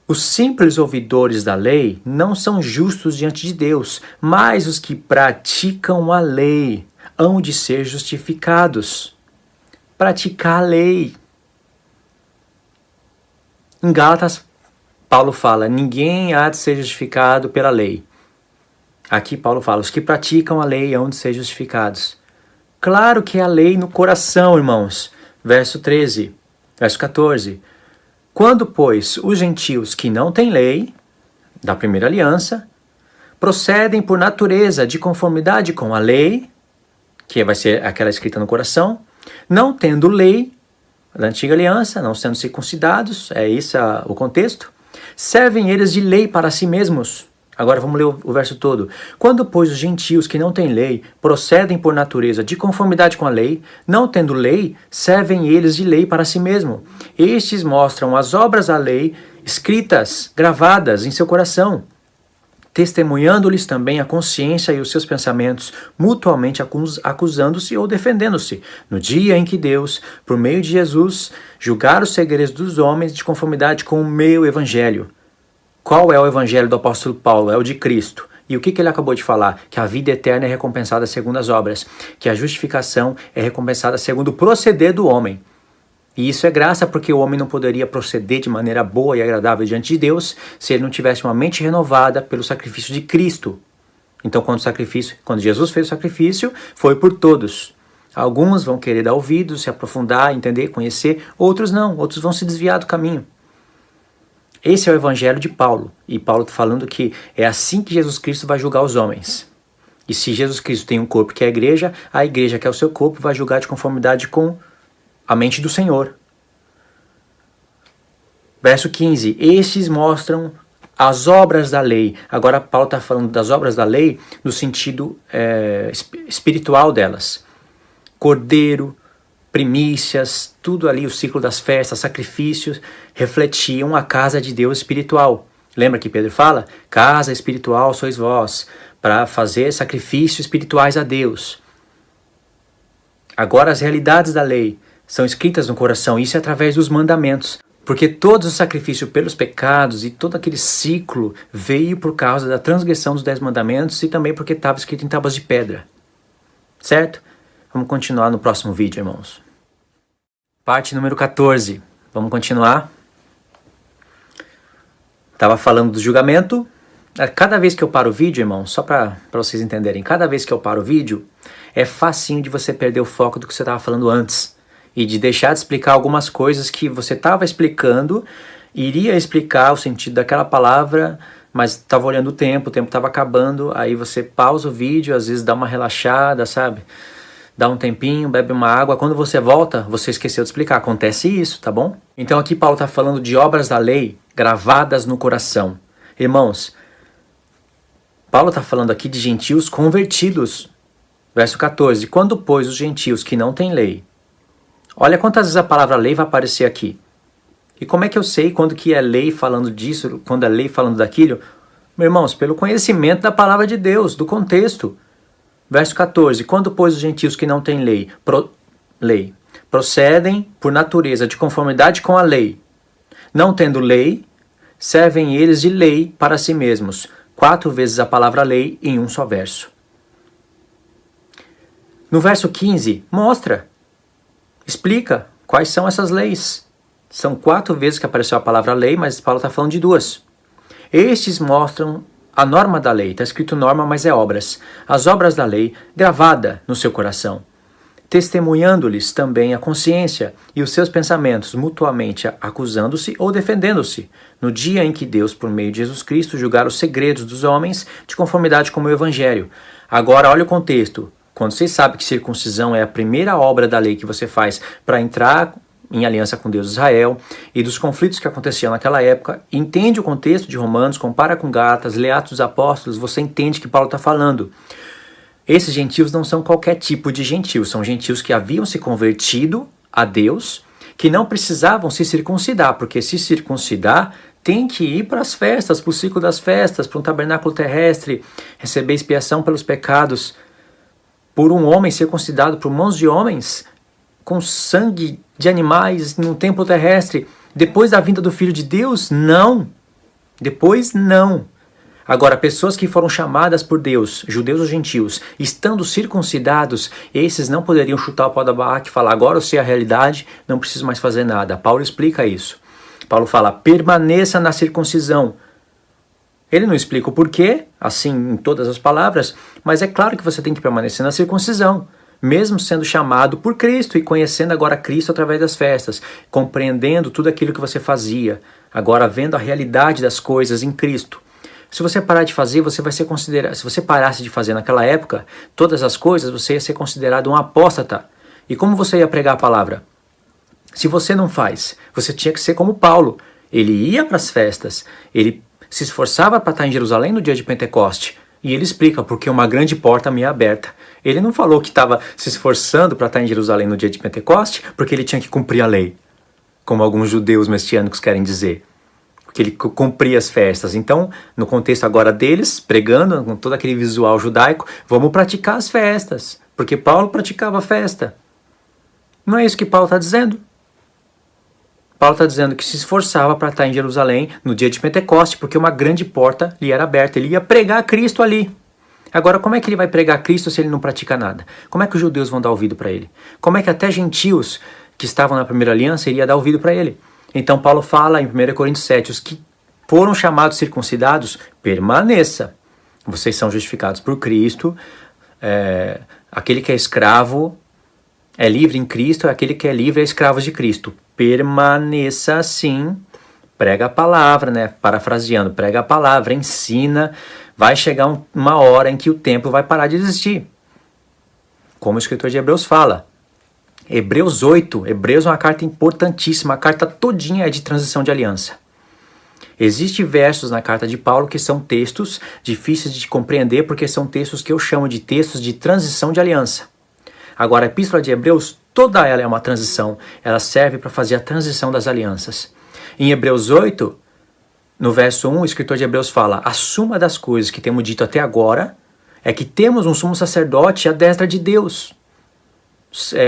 os simples ouvidores da lei não são justos diante de Deus, mas os que praticam a lei hão de ser justificados. Praticar a lei. Em Gálatas, Paulo fala, ninguém há de ser justificado pela lei. Aqui Paulo fala, os que praticam a lei hão de ser justificados. Claro que é a lei no coração, irmãos. Verso 13, verso 14. Quando, pois, os gentios que não têm lei, da primeira aliança, procedem por natureza de conformidade com a lei, que vai ser aquela escrita no coração, não tendo lei da antiga aliança, não sendo circuncidados, é isso o contexto, servem eles de lei para si mesmos. Agora vamos ler o verso todo. Quando, pois, os gentios que não têm lei procedem por natureza de conformidade com a lei, não tendo lei, servem eles de lei para si mesmo. Estes mostram as obras da lei escritas, gravadas em seu coração, testemunhando-lhes também a consciência e os seus pensamentos, mutuamente acusando-se ou defendendo-se, no dia em que Deus, por meio de Jesus, julgar os segredos dos homens de conformidade com o meu evangelho. Qual é o evangelho do apóstolo Paulo? É o de Cristo. E o que ele acabou de falar? Que a vida eterna é recompensada segundo as obras, que a justificação é recompensada segundo o proceder do homem. E isso é graça porque o homem não poderia proceder de maneira boa e agradável diante de Deus se ele não tivesse uma mente renovada pelo sacrifício de Cristo. Então, quando Jesus fez o sacrifício, foi por todos. Alguns vão querer dar ouvidos, se aprofundar, entender, conhecer, outros não, outros vão se desviar do caminho. Esse é o evangelho de Paulo, e Paulo está falando que é assim que Jesus Cristo vai julgar os homens. E se Jesus Cristo tem um corpo que é a igreja que é o seu corpo vai julgar de conformidade com a mente do Senhor. Verso 15, estes mostram as obras da lei. Agora Paulo está falando das obras da lei no sentido espiritual delas. Cordeiro, primícias, tudo ali, o ciclo das festas, sacrifícios, refletiam a casa de Deus espiritual. Lembra que Pedro fala? Casa espiritual sois vós, para fazer sacrifícios espirituais a Deus. Agora as realidades da lei são escritas no coração, isso é através dos mandamentos. Porque todo o sacrifício pelos pecados e todo aquele ciclo veio por causa da transgressão dos 10 mandamentos e também porque estava escrito em tábuas de pedra. Certo? Vamos continuar no próximo vídeo, irmãos. Parte número 14. Vamos continuar. Estava falando do julgamento. Cada vez que eu paro o vídeo, irmãos, só para vocês entenderem, cada vez que eu paro o vídeo, é facinho de você perder o foco do que você estava falando antes. E de deixar de explicar algumas coisas que você estava explicando, iria explicar o sentido daquela palavra mas estava olhando o tempo estava acabando, aí você pausa o vídeo, às vezes dá uma relaxada, sabe? Dá um tempinho, bebe uma água, quando você volta, você esqueceu de explicar. Acontece isso, tá bom? Então aqui Paulo está falando de obras da lei gravadas no coração. Irmãos, Paulo está falando aqui de gentios convertidos. Verso 14. Quando, pois, os gentios que não têm lei... Olha quantas vezes a palavra lei vai aparecer aqui. E como é que eu sei quando que é lei falando disso, quando é lei falando daquilo? Meus irmãos, pelo conhecimento da palavra de Deus, do contexto. Verso 14. Quando, pois, os gentios que não têm lei, procedem por natureza de conformidade com a lei, não tendo lei, servem eles de lei para si mesmos. 4 vezes a palavra lei em um só verso. No verso 15, mostra, explica quais são essas leis. São 4 vezes que apareceu a palavra lei, mas Paulo está falando de 2. Estes mostram a norma da lei, está escrito norma, mas é obras. As obras da lei gravada no seu coração, testemunhando-lhes também a consciência e os seus pensamentos, mutuamente acusando-se ou defendendo-se, no dia em que Deus, por meio de Jesus Cristo, julgar os segredos dos homens de conformidade com o Evangelho. Agora, olha o contexto. Quando você sabe que circuncisão é a primeira obra da lei que você faz para entrar em aliança com Deus de Israel e dos conflitos que aconteciam naquela época, entende o contexto de Romanos, compara com Gálatas, lê Atos dos Apóstolos, você entende que Paulo está falando. Esses gentios não são qualquer tipo de gentios, são gentios que haviam se convertido a Deus, que não precisavam se circuncidar, porque se circuncidar tem que ir para as festas, para o ciclo das festas, para um tabernáculo terrestre, receber expiação pelos pecados. Por um homem circuncidado por mãos de homens, com sangue de animais num templo terrestre, depois da vinda do Filho de Deus? Não. Depois não. Agora, pessoas que foram chamadas por Deus, judeus ou gentios, estando circuncidados, esses não poderiam chutar o pau da barraca e falar, agora eu sei a realidade, não preciso mais fazer nada. Paulo explica isso. Paulo fala, permaneça na circuncisão. Ele não explica o porquê, assim em todas as palavras, mas é claro que você tem que permanecer na circuncisão, mesmo sendo chamado por Cristo e conhecendo agora Cristo através das festas, compreendendo tudo aquilo que você fazia, agora vendo a realidade das coisas em Cristo. Se você parar de fazer, você vai ser considerado. Se você parasse de fazer naquela época, todas as coisas, você ia ser considerado um apóstata. E como você ia pregar a palavra? Se você não faz, você tinha que ser como Paulo. Ele ia para as festas, ele se esforçava para estar em Jerusalém no dia de Pentecoste. E ele explica, porque uma grande porta me é aberta. Ele não falou que estava se esforçando para estar em Jerusalém no dia de Pentecoste, porque ele tinha que cumprir a lei, como alguns judeus messiânicos querem dizer. Que ele cumpria as festas. Então, no contexto agora deles, pregando com todo aquele visual judaico, vamos praticar as festas, porque Paulo praticava a festa. Não é isso que Paulo está dizendo. Paulo está dizendo que se esforçava para estar em Jerusalém no dia de Pentecoste, porque uma grande porta lhe era aberta. Ele ia pregar Cristo ali. Agora, como é que ele vai pregar Cristo se ele não pratica nada? Como é que os judeus vão dar ouvido para ele? Como é que até gentios que estavam na primeira aliança iria dar ouvido para ele? Então Paulo fala em 1 Coríntios 7, os que foram chamados circuncidados, permaneça. Vocês são justificados por Cristo. Aquele que é escravo é livre em Cristo, aquele que é livre é escravo de Cristo. Permaneça assim. Prega a palavra, né? Parafraseando, prega a palavra, ensina. Vai chegar uma hora em que o templo vai parar de existir. Como o escritor de Hebreus fala. Hebreus 8, Hebreus é uma carta importantíssima, a carta todinha é de transição de aliança. Existem versos na carta de Paulo que são textos difíceis de compreender, porque são textos que eu chamo de textos de transição de aliança. Agora, a epístola de Hebreus, toda ela é uma transição, ela serve para fazer a transição das alianças. Em Hebreus 8, no verso 1, o escritor de Hebreus fala, a suma das coisas que temos dito até agora é que temos um sumo sacerdote à destra de Deus,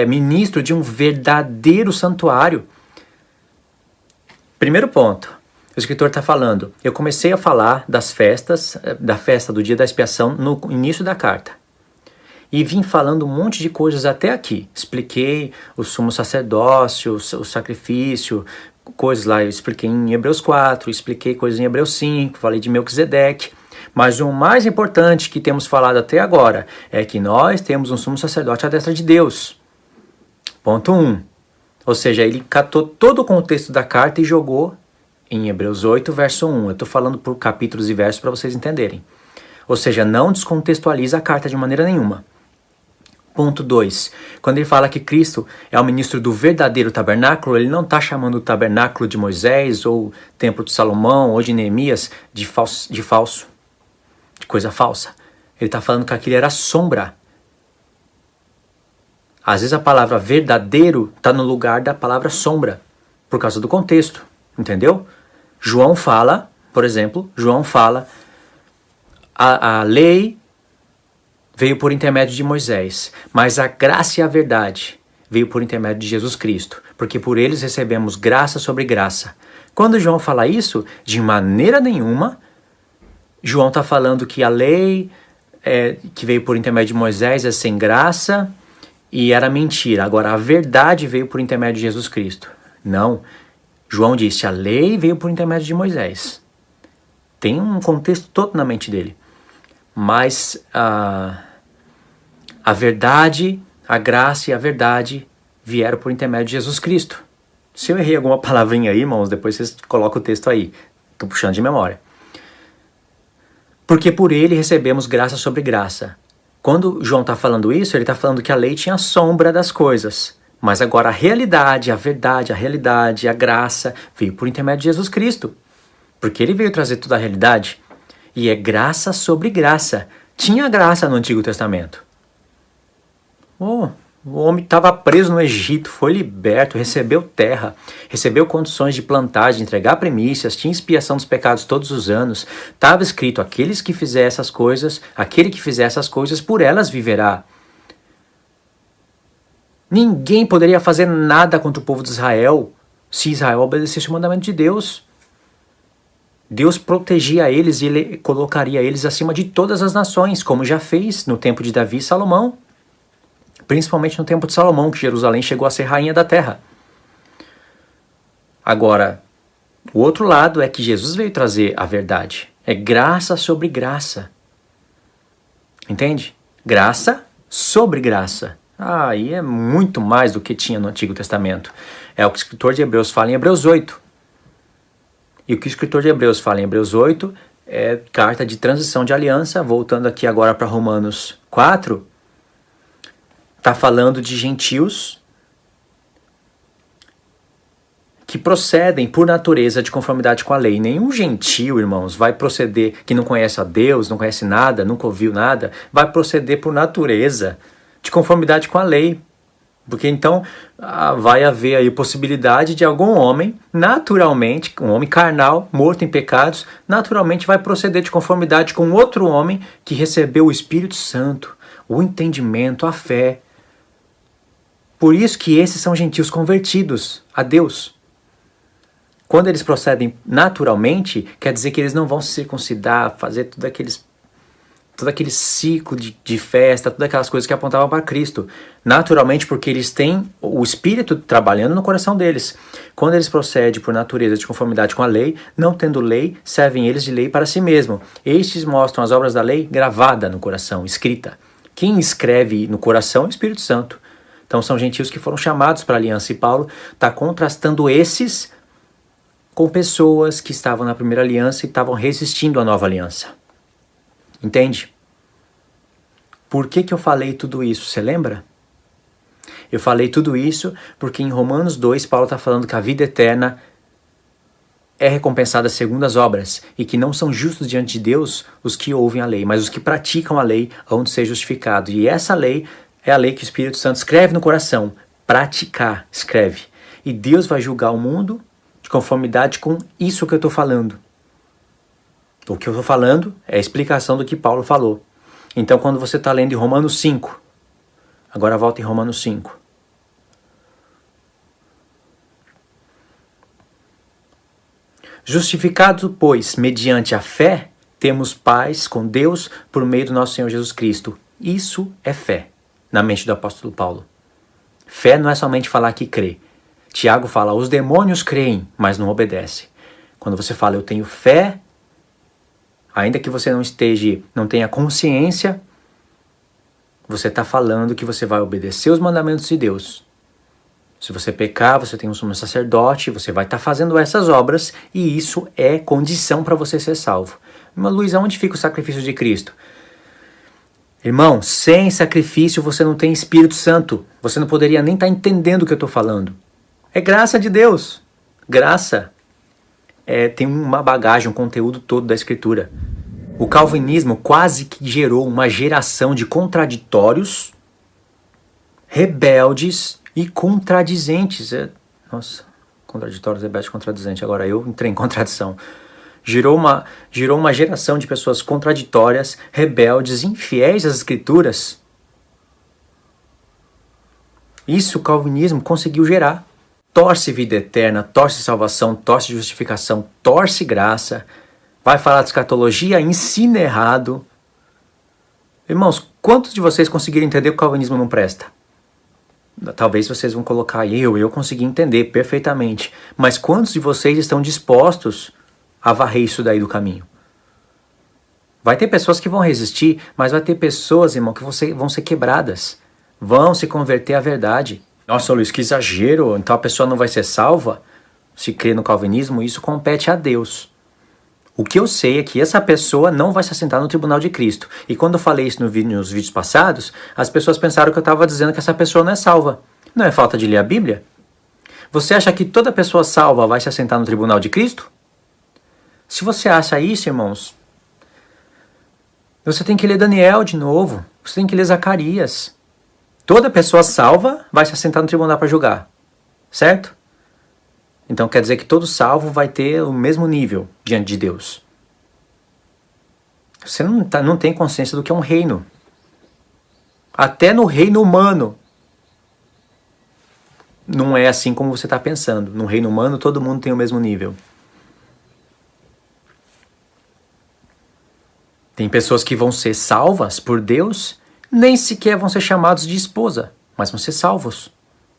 ministro de um verdadeiro santuário. Primeiro ponto, o escritor está falando, eu comecei a falar das festas, da festa do dia da expiação no início da carta. E vim falando um monte de coisas até aqui. Expliquei o sumo sacerdócio, o sacrifício, coisas lá, eu expliquei em Hebreus 4, expliquei coisas em Hebreus 5, falei de Melquisedeque. Mas o mais importante que temos falado até agora é que nós temos um sumo sacerdote à destra de Deus. Ponto 1. Ou seja, ele catou todo o contexto da carta e jogou em Hebreus 8, verso 1. Eu estou falando por capítulos e versos para vocês entenderem. Ou seja, não descontextualiza a carta de maneira nenhuma. Ponto 2. Quando ele fala que Cristo é o ministro do verdadeiro tabernáculo, ele não está chamando o tabernáculo de Moisés, ou templo de Salomão, ou de Neemias, de falso, de coisa falsa. Ele está falando que aquilo era sombra. Às vezes a palavra verdadeiro está no lugar da palavra sombra, por causa do contexto, entendeu? João fala, por exemplo, a lei veio por intermédio de Moisés, mas a graça e a verdade veio por intermédio de Jesus Cristo, porque por eles recebemos graça sobre graça. Quando João fala isso, de maneira nenhuma, João está falando que a lei que veio por intermédio de Moisés é sem graça e era mentira. Agora, a verdade veio por intermédio de Jesus Cristo. Não. João disse, a lei veio por intermédio de Moisés. Tem um contexto todo na mente dele. Mas a verdade, a graça e a verdade vieram por intermédio de Jesus Cristo. Se eu errei alguma palavrinha aí, irmãos, depois vocês colocam o texto aí. Estou puxando de memória. Porque por ele recebemos graça sobre graça. Quando João está falando isso, ele está falando que a lei tinha sombra das coisas. Mas agora a realidade, a verdade, a realidade, a graça veio por intermédio de Jesus Cristo. Porque ele veio trazer toda a realidade. E é graça sobre graça. Tinha graça no Antigo Testamento. O homem estava preso no Egito, foi liberto, recebeu terra, recebeu condições de plantar, de entregar primícias, tinha expiação dos pecados todos os anos. Estava escrito, aquele que fizer essas coisas, por elas viverá. Ninguém poderia fazer nada contra o povo de Israel se Israel obedecesse o mandamento de Deus. Deus protegia eles e ele colocaria eles acima de todas as nações, como já fez no tempo de Davi e Salomão. Principalmente no tempo de Salomão, que Jerusalém chegou a ser rainha da terra. Agora, o outro lado é que Jesus veio trazer a verdade. É graça sobre graça. Entende? Graça sobre graça. Aí é muito mais do que tinha no Antigo Testamento. É o que o escritor de Hebreus fala em Hebreus 8. E o que o escritor de Hebreus fala em Hebreus 8 é carta de transição de aliança. Voltando aqui agora para Romanos 4, está falando de gentios que procedem por natureza de conformidade com a lei. Nenhum gentio, irmãos, vai proceder, que não conhece a Deus, não conhece nada, nunca ouviu nada, vai proceder por natureza de conformidade com a lei. Porque então vai haver aí possibilidade de algum homem, naturalmente, um homem carnal, morto em pecados, naturalmente vai proceder de conformidade com outro homem que recebeu o Espírito Santo, o entendimento, a fé. Por isso que esses são gentios convertidos a Deus. Quando eles procedem naturalmente, quer dizer que eles não vão se circuncidar, fazer todo aquele ciclo de festa, todas aquelas coisas que apontavam para Cristo. Naturalmente, porque eles têm o Espírito trabalhando no coração deles. Quando eles procedem por natureza de conformidade com a lei, não tendo lei, servem eles de lei para si mesmo. Estes mostram as obras da lei gravada no coração, escrita. Quem escreve no coração é o Espírito Santo. Então são gentios que foram chamados para a aliança. E Paulo está contrastando esses com pessoas que estavam na primeira aliança e estavam resistindo à nova aliança. Entende? Por que eu falei tudo isso? Você lembra? Eu falei tudo isso porque em Romanos 2, Paulo está falando que a vida eterna é recompensada segundo as obras e que não são justos diante de Deus os que ouvem a lei, mas os que praticam a lei hão de ser justificados. E essa lei é a lei que o Espírito Santo escreve no coração. Praticar, escreve. E Deus vai julgar o mundo de conformidade com isso que eu estou falando. O que eu estou falando é a explicação do que Paulo falou. Então, quando você está lendo em Romanos 5, agora volta em Romanos 5. Justificado, pois, mediante a fé, temos paz com Deus por meio do nosso Senhor Jesus Cristo. Isso é fé, na mente do apóstolo Paulo. Fé não é somente falar que crê. Tiago fala, os demônios creem, mas não obedecem. Quando você fala, eu tenho fé, ainda que você não tenha consciência, você está falando que você vai obedecer os mandamentos de Deus. Se você pecar, você tem um sumo sacerdote, você vai estar fazendo essas obras e isso é condição para você ser salvo. Mas Luiz, aonde fica o sacrifício de Cristo? Irmão, sem sacrifício você não tem Espírito Santo. Você não poderia nem estar entendendo o que eu estou falando. É graça de Deus. Graça tem uma bagagem, um conteúdo todo da Escritura. O calvinismo quase que gerou uma geração de contraditórios, rebeldes e contradizentes. Nossa, contraditórios, rebeldes, contradizentes. Agora eu entrei em contradição. Gerou uma geração de pessoas contraditórias, rebeldes, infiéis às Escrituras. Isso o calvinismo conseguiu gerar. Torce vida eterna, torce salvação, torce justificação, torce graça. Vai falar de escatologia, ensina errado. Irmãos, quantos de vocês conseguiram entender que o calvinismo não presta? Talvez vocês vão colocar eu consegui entender perfeitamente. Mas quantos de vocês estão dispostos a varrer isso daí do caminho? Vai ter pessoas que vão resistir, mas vai ter pessoas, irmão, que vão ser quebradas. Vão se converter à verdade. Nossa, Luiz, que exagero. Então a pessoa não vai ser salva? Se crê no calvinismo, isso compete a Deus. O que eu sei é que essa pessoa não vai se assentar no tribunal de Cristo. E quando eu falei isso nos vídeos passados, as pessoas pensaram que eu estava dizendo que essa pessoa não é salva. Não é falta de ler a Bíblia? Você acha que toda pessoa salva vai se assentar no tribunal de Cristo? Se você acha isso, irmãos, você tem que ler Daniel de novo. Você tem que ler Zacarias. Toda pessoa salva vai se assentar no tribunal para julgar. Certo? Então quer dizer que todo salvo vai ter o mesmo nível diante de Deus. Você não tem consciência do que é um reino. Até no reino humano não é assim como você está pensando. No reino humano todo mundo tem o mesmo nível. Tem pessoas que vão ser salvas por Deus, nem sequer vão ser chamados de esposa, mas vão ser salvos.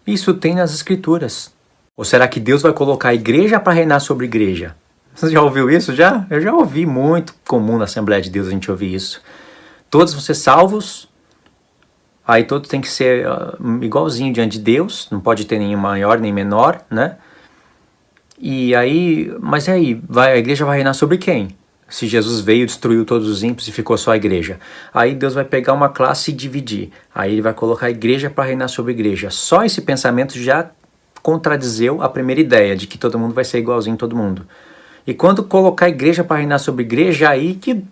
Isso tem nas Escrituras. Ou será que Deus vai colocar a igreja para reinar sobre a igreja? Você já ouviu isso já? Eu já ouvi, muito comum na Assembleia de Deus a gente ouvir isso. Todos vão ser salvos, aí todos têm que ser igualzinho diante de Deus, não pode ter nem maior nem menor, né? E aí, mas aí, a igreja vai reinar sobre quem? Se Jesus veio, destruiu todos os ímpios e ficou só a igreja. Aí Deus vai pegar uma classe e dividir. Aí ele vai colocar a igreja para reinar sobre a igreja. Só esse pensamento já contradizeu a primeira ideia de que todo mundo vai ser igualzinho a todo mundo. E quando colocar a igreja para reinar sobre a igreja, aí que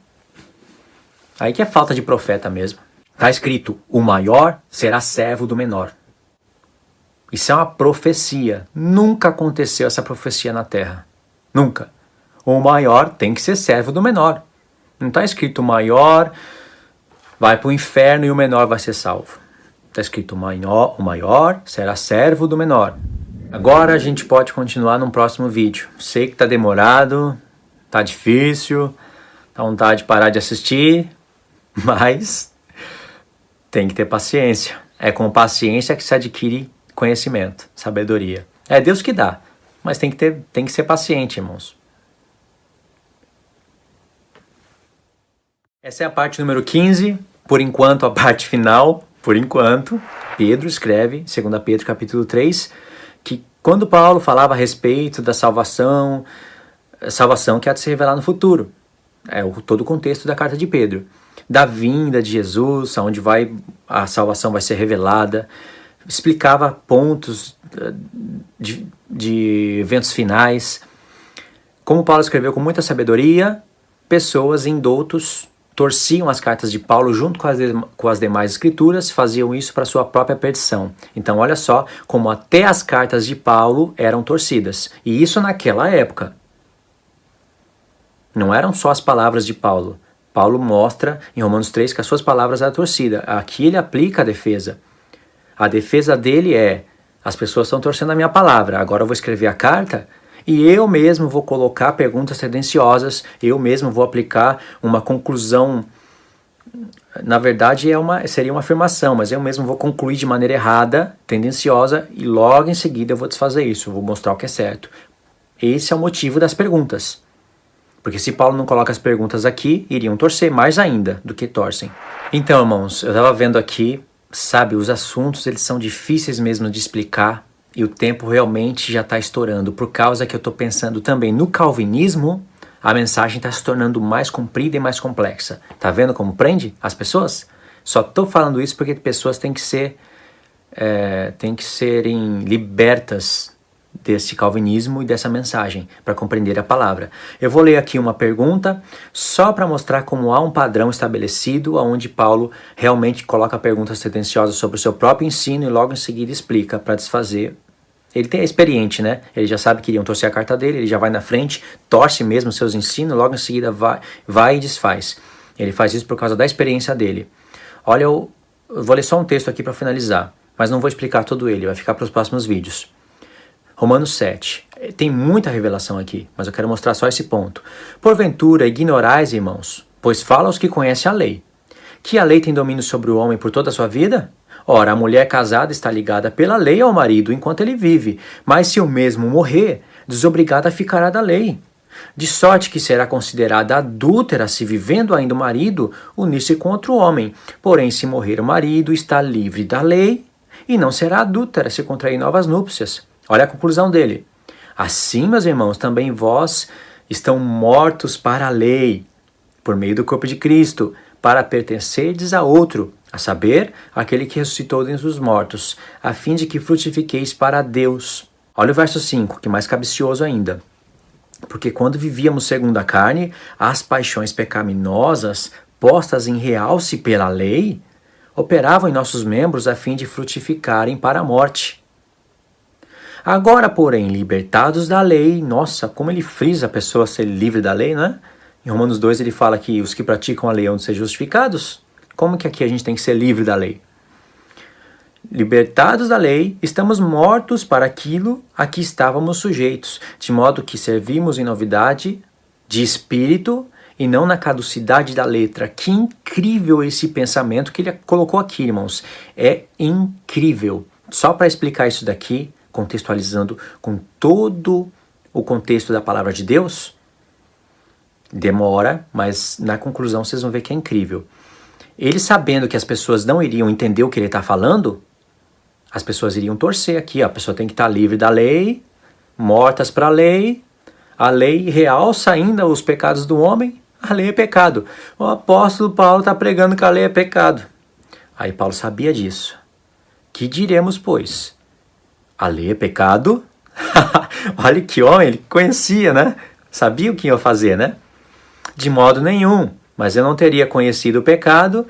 é falta de profeta mesmo. Está escrito, o maior será servo do menor. Isso é uma profecia. Nunca aconteceu essa profecia na terra. Nunca. O maior tem que ser servo do menor. Não está escrito o maior vai para o inferno e o menor vai ser salvo. Está escrito o maior será servo do menor. Agora a gente pode continuar num próximo vídeo. Sei que está demorado, está difícil, dá vontade de parar de assistir, mas tem que ter paciência. É com paciência que se adquire conhecimento, sabedoria. É Deus que dá, mas tem que ser paciente, irmãos. Essa é a parte número 15, por enquanto a parte final, por enquanto. Pedro escreve, 2 Pedro capítulo 3, que quando Paulo falava a respeito da salvação que há de se revelar no futuro, todo o contexto da carta de Pedro, da vinda de Jesus, onde a salvação vai ser revelada, explicava pontos de eventos finais. Como Paulo escreveu com muita sabedoria, pessoas indoutos torciam as cartas de Paulo junto com as demais escrituras, faziam isso para sua própria perdição. Então olha só como até as cartas de Paulo eram torcidas. E isso naquela época. Não eram só as palavras de Paulo. Paulo mostra em Romanos 3 que as suas palavras eram torcidas. Aqui ele aplica a defesa. A defesa dele é, as pessoas estão torcendo a minha palavra, agora eu vou escrever a carta e eu mesmo vou colocar perguntas tendenciosas, eu mesmo vou aplicar uma conclusão, na verdade seria uma afirmação, mas eu mesmo vou concluir de maneira errada, tendenciosa, e logo em seguida eu vou desfazer isso, eu vou mostrar o que é certo. Esse é o motivo das perguntas. Porque se Paulo não coloca as perguntas aqui, iriam torcer mais ainda do que torcem. Então, irmãos, eu estava vendo aqui, sabe, os assuntos eles são difíceis mesmo de explicar. e o tempo realmente já está estourando. Por causa que eu estou pensando também no calvinismo, a mensagem está se tornando mais comprida e mais complexa. Tá vendo como prende as pessoas? Só estou falando isso porque pessoas têm que serem libertas desse calvinismo e dessa mensagem para compreender a palavra. Eu vou ler aqui uma pergunta só para mostrar como há um padrão estabelecido, onde Paulo realmente coloca perguntas tendenciosas sobre o seu próprio ensino e logo em seguida explica para desfazer. Ele é experiente, né? Ele já sabe que iriam torcer a carta dele, ele já vai na frente, torce mesmo seus ensinos, logo em seguida vai e desfaz. Ele faz isso por causa da experiência dele. Olha, eu vou ler só um texto aqui para finalizar, mas não vou explicar todo ele, vai ficar para os próximos vídeos. Romanos 7. Tem muita revelação aqui, mas eu quero mostrar só esse ponto. Porventura, ignorais, irmãos, pois fala aos que conhecem a lei, que a lei tem domínio sobre o homem por toda a sua vida? Ora, a mulher casada está ligada pela lei ao marido enquanto ele vive, mas se o mesmo morrer, desobrigada ficará da lei. De sorte que será considerada adúltera se vivendo ainda o marido unir-se com outro homem. Porém, se morrer o marido, está livre da lei e não será adúltera se contrair novas núpcias. Olha a conclusão dele. Assim, meus irmãos, também vós estão mortos para a lei, por meio do corpo de Cristo, para pertencerdes a outro, a saber, aquele que ressuscitou dentre os mortos, a fim de que frutifiqueis para Deus. Olha o verso 5, que é mais cabicioso ainda. Porque quando vivíamos segundo a carne, as paixões pecaminosas, postas em realce pela lei, operavam em nossos membros a fim de frutificarem para a morte. Agora, porém, libertados da lei, nossa, como ele frisa a pessoa ser livre da lei, né? Em Romanos 2 ele fala que os que praticam a lei hão de ser justificados. Como que aqui a gente tem que ser livre da lei? Libertados da lei, estamos mortos para aquilo a que estávamos sujeitos, de modo que servimos em novidade de espírito e não na caducidade da letra. Que incrível esse pensamento que ele colocou aqui, irmãos. É incrível. Só para explicar isso daqui, contextualizando com todo o contexto da palavra de Deus, demora, mas na conclusão vocês vão ver que é incrível. Ele sabendo que as pessoas não iriam entender o que ele está falando, as pessoas iriam torcer aqui, ó. A pessoa tem que estar livre da lei, mortas para a lei realça ainda os pecados do homem, a lei é pecado. O apóstolo Paulo está pregando que a lei é pecado. Aí Paulo sabia disso. Que diremos, pois? A lei é pecado? Olha que homem, ele conhecia, né? Sabia o que ia fazer, né? De modo nenhum, mas eu não teria conhecido o pecado,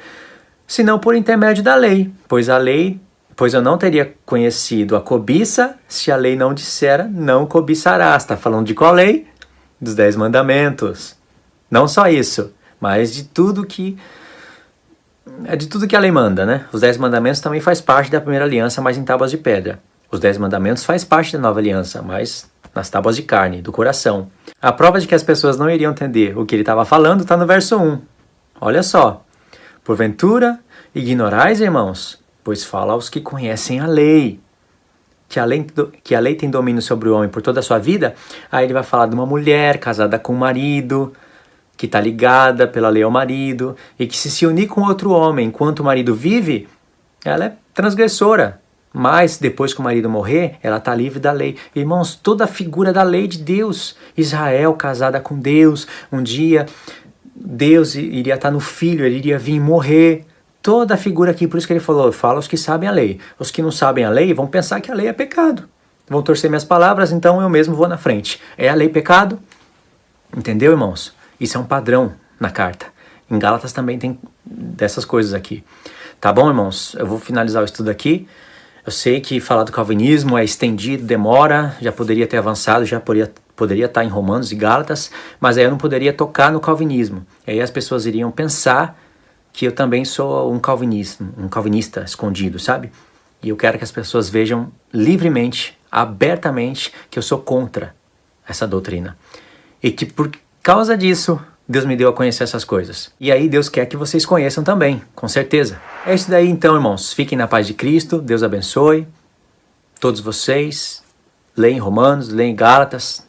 senão por intermédio da lei, pois eu não teria conhecido a cobiça, se a lei não dissera, não cobiçarás. Está falando de qual lei? Dos 10 mandamentos. Não só isso, mas de tudo que a lei manda, né? Os 10 mandamentos também faz parte da primeira aliança, mas em tábuas de pedra. Os 10 mandamentos faz parte da nova aliança, mas nas tábuas de carne, do coração. A prova de que as pessoas não iriam entender o que ele estava falando está no verso 1. Olha só. Porventura, ignorais, irmãos, pois fala aos que conhecem a lei, que a lei tem domínio sobre o homem por toda a sua vida. Aí ele vai falar de uma mulher casada com um marido, que está ligada pela lei ao marido, e que se unir com outro homem enquanto o marido vive, ela é transgressora. Mas depois que o marido morrer, ela está livre da lei. Irmãos, toda a figura da lei de Deus. Israel casada com Deus. Um dia Deus iria estar no filho, ele iria vir morrer. Toda a figura aqui, por isso que ele falou, fala os que sabem a lei. Os que não sabem a lei vão pensar que a lei é pecado. Vão torcer minhas palavras, então eu mesmo vou na frente. É a lei pecado? Entendeu, irmãos? Isso é um padrão na carta. Em Gálatas também tem dessas coisas aqui. Tá bom, irmãos? Eu vou finalizar o estudo aqui. Eu sei que falar do calvinismo é estendido, demora, já poderia ter avançado, já poderia estar em Romanos e Gálatas, mas aí eu não poderia tocar no calvinismo. E aí as pessoas iriam pensar que eu também sou um calvinista escondido, sabe? E eu quero que as pessoas vejam livremente, abertamente, que eu sou contra essa doutrina. E que por causa disso, Deus me deu a conhecer essas coisas. E aí Deus quer que vocês conheçam também, com certeza. É isso daí então, irmãos. Fiquem na paz de Cristo. Deus abençoe todos vocês. Leem Romanos, leem Gálatas.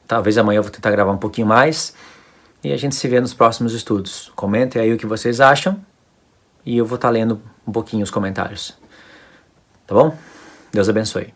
Talvez amanhã eu vou tentar gravar um pouquinho mais. E a gente se vê nos próximos estudos. Comentem aí o que vocês acham. E eu vou estar lendo um pouquinho os comentários. Tá bom? Deus abençoe.